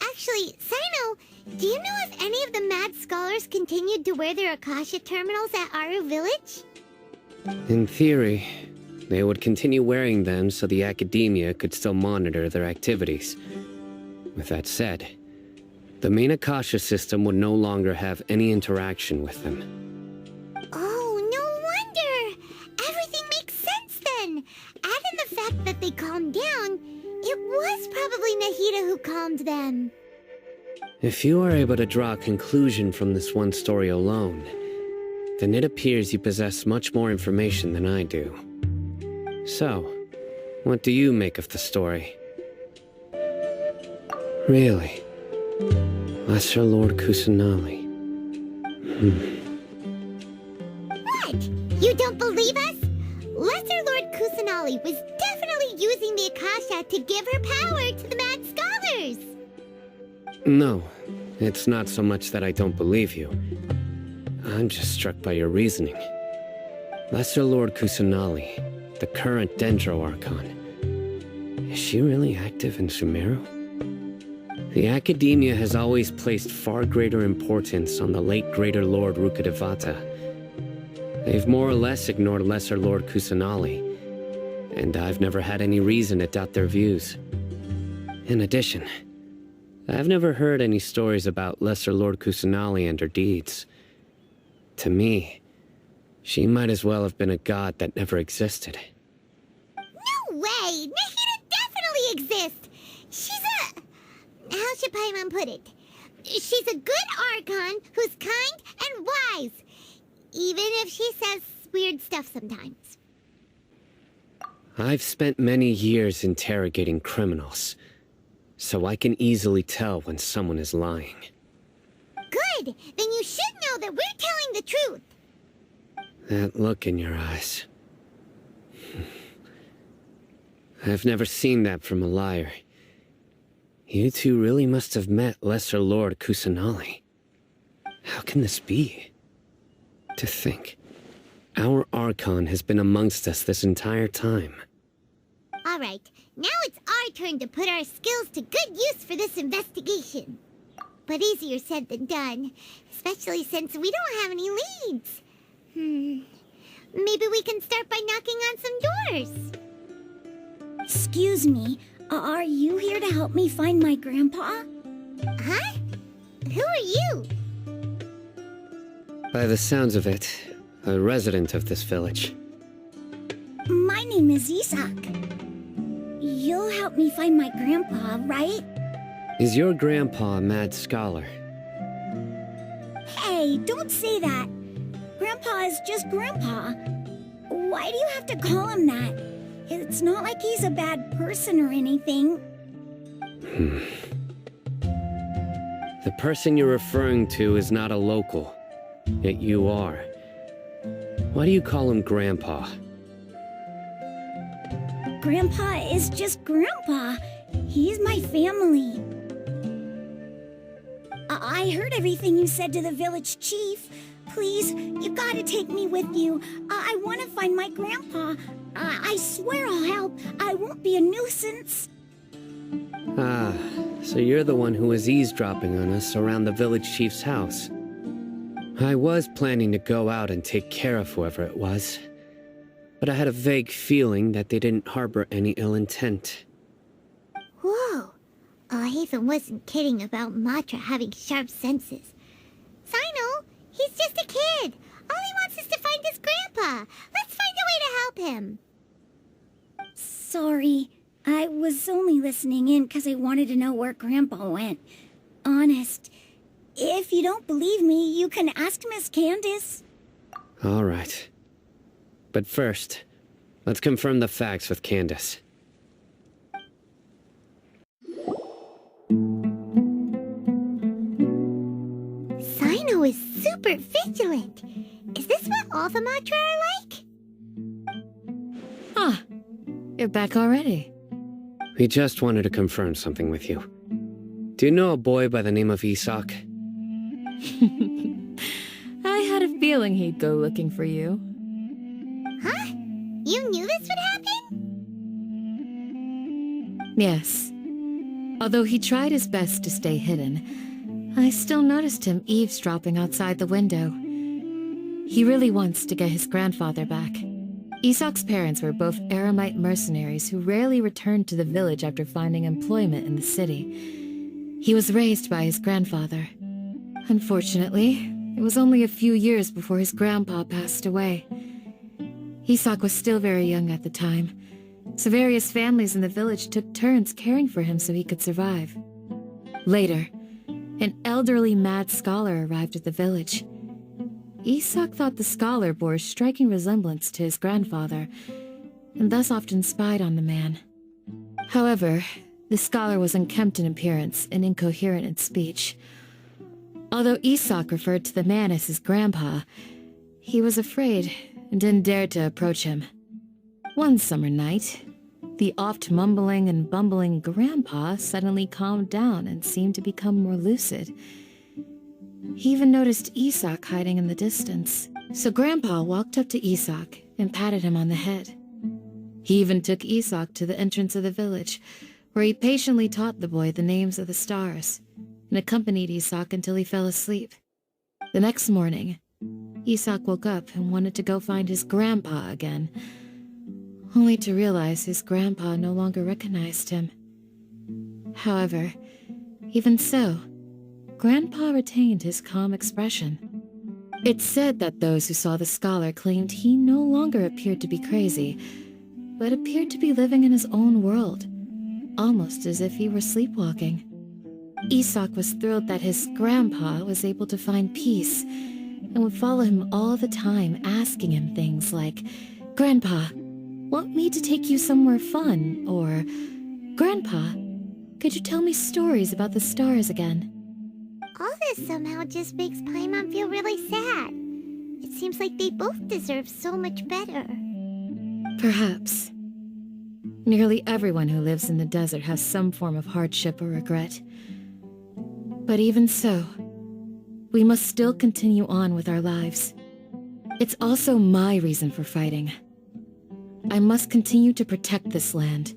Actually, Sino, do you know if any of the mad scholars continued to wear their Akasha terminals at Aru Village? In theory, they would continue wearing them so the Academia could still monitor their activities. With that said, the main Akasha system would no longer have any interaction with them. Oh, no wonder! Everything makes sense then! Add in the fact that they calmed down, it was probably Nahida who calmed them. If you are able to draw a conclusion from this one story alone, then it appears you possess much more information than I do. So, what do you make of the story? Really? Lesser Lord Kusanali. What? You don't believe us? Lesser Lord Kusanali was definitely using the Akasha to give her power to the mad scholars! No, it's not so much that I don't believe you. I'm just struck by your reasoning. Lesser Lord Kusanali, the current Dendro Archon, is she really active in Sumeru? The Academia has always placed far greater importance on the late Greater Lord Rukkhadevata. They've more or less ignored Lesser Lord Kusanali, and I've never had any reason to doubt their views. In addition, I've never heard any stories about Lesser Lord Kusanali and her deeds. To me, she might as well have been a god that never existed. No way! Nahida definitely exists! She's a... how should Paimon put it? She's a good Archon who's kind and wise, even if she says weird stuff sometimes. I've spent many years interrogating criminals, so I can easily tell when someone is lying. Good! Then you should know that we're telling the truth! That look in your eyes. I've never seen that from a liar. You two really must have met Lesser Lord Kusanali. How can this be? To think, our Archon has been amongst us this entire time. Alright, now it's our turn to put our skills to good use for this investigation. But easier said than done, especially since we don't have any leads. Maybe we can start by knocking on some doors. Excuse me, are you here to help me find my grandpa? Huh? Who are you? By the sounds of it, a resident of this village. My name is Isak. You'll help me find my grandpa, right? Is your grandpa a mad scholar? Hey, don't say that. Grandpa is just Grandpa. Why do you have to call him that? It's not like he's a bad person or anything. The person you're referring to is not a local, yet you are. Why do you call him Grandpa? Grandpa is just Grandpa. He's my family. I heard everything you said to the village chief. Please, you gotta take me with you. I want to find my grandpa. I swear I'll help. I won't be a nuisance. Ah, so you're the one who was eavesdropping on us around the village chief's house. I was planning to go out and take care of whoever it was, but I had a vague feeling that they didn't harbor any ill intent. Whoa. Hatham wasn't kidding about Matra having sharp senses. Sino, he's just a kid. All he wants is to find his grandpa. Let's find a way to help him. Sorry, I was only listening in because I wanted to know where Grandpa went. Honest. If you don't believe me, you can ask Miss Candace. All right. But first, let's confirm the facts with Candace. Sino is super vigilant. Is this what all the Matra are like? Ah, you're back already. We just wanted to confirm something with you. Do you know a boy by the name of Isak? I had a feeling he'd go looking for you. Huh? You knew this would happen? Yes. Although he tried his best to stay hidden, I still noticed him eavesdropping outside the window. He really wants to get his grandfather back. Isak's parents were both Aramite mercenaries who rarely returned to the village after finding employment in the city. He was raised by his grandfather. Unfortunately, it was only a few years before his grandpa passed away. Isak was still very young at the time, so various families in the village took turns caring for him so he could survive. Later, an elderly mad scholar arrived at the village. Isak thought the scholar bore a striking resemblance to his grandfather, and thus often spied on the man. However, the scholar was unkempt in appearance and incoherent in speech. Although Isak referred to the man as his grandpa, he was afraid and didn't dare to approach him. One summer night, the oft-mumbling and bumbling grandpa suddenly calmed down and seemed to become more lucid. He even noticed Isak hiding in the distance, so Grandpa walked up to Isak and patted him on the head. He even took Isak to the entrance of the village, where he patiently taught the boy the names of the stars, and accompanied Isak until he fell asleep. The next morning, Isak woke up and wanted to go find his grandpa again, only to realize his grandpa no longer recognized him. However, even so, Grandpa retained his calm expression. It's said that those who saw the scholar claimed he no longer appeared to be crazy, but appeared to be living in his own world, almost as if he were sleepwalking. Isak was thrilled that his grandpa was able to find peace, and would follow him all the time, asking him things like, "Grandpa, want me to take you somewhere fun?" or, "Grandpa, could you tell me stories about the stars again?" All this somehow just makes Paimon feel really sad. It seems like they both deserve so much better. Perhaps. Nearly everyone who lives in the desert has some form of hardship or regret. But even so, we must still continue on with our lives. It's also my reason for fighting. I must continue to protect this land.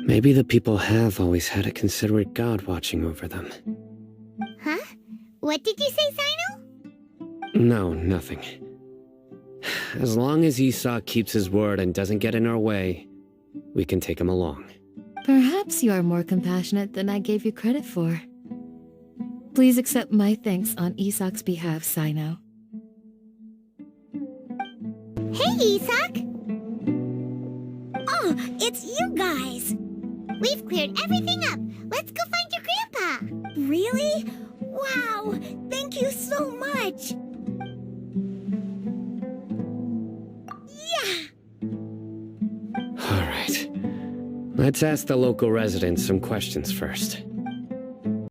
Maybe the people have always had a considerate god watching over them. Huh? What did you say, Sino? No, nothing. As long as Esau keeps his word and doesn't get in our way, we can take him along. Perhaps you are more compassionate than I gave you credit for. Please accept my thanks on Isak's behalf, Sino. Hey, Isak! Oh, it's you guys! We've cleared everything up. Let's go find your grandpa. Really? Wow! Thank you so much! Yeah! All right. Let's ask the local residents some questions first.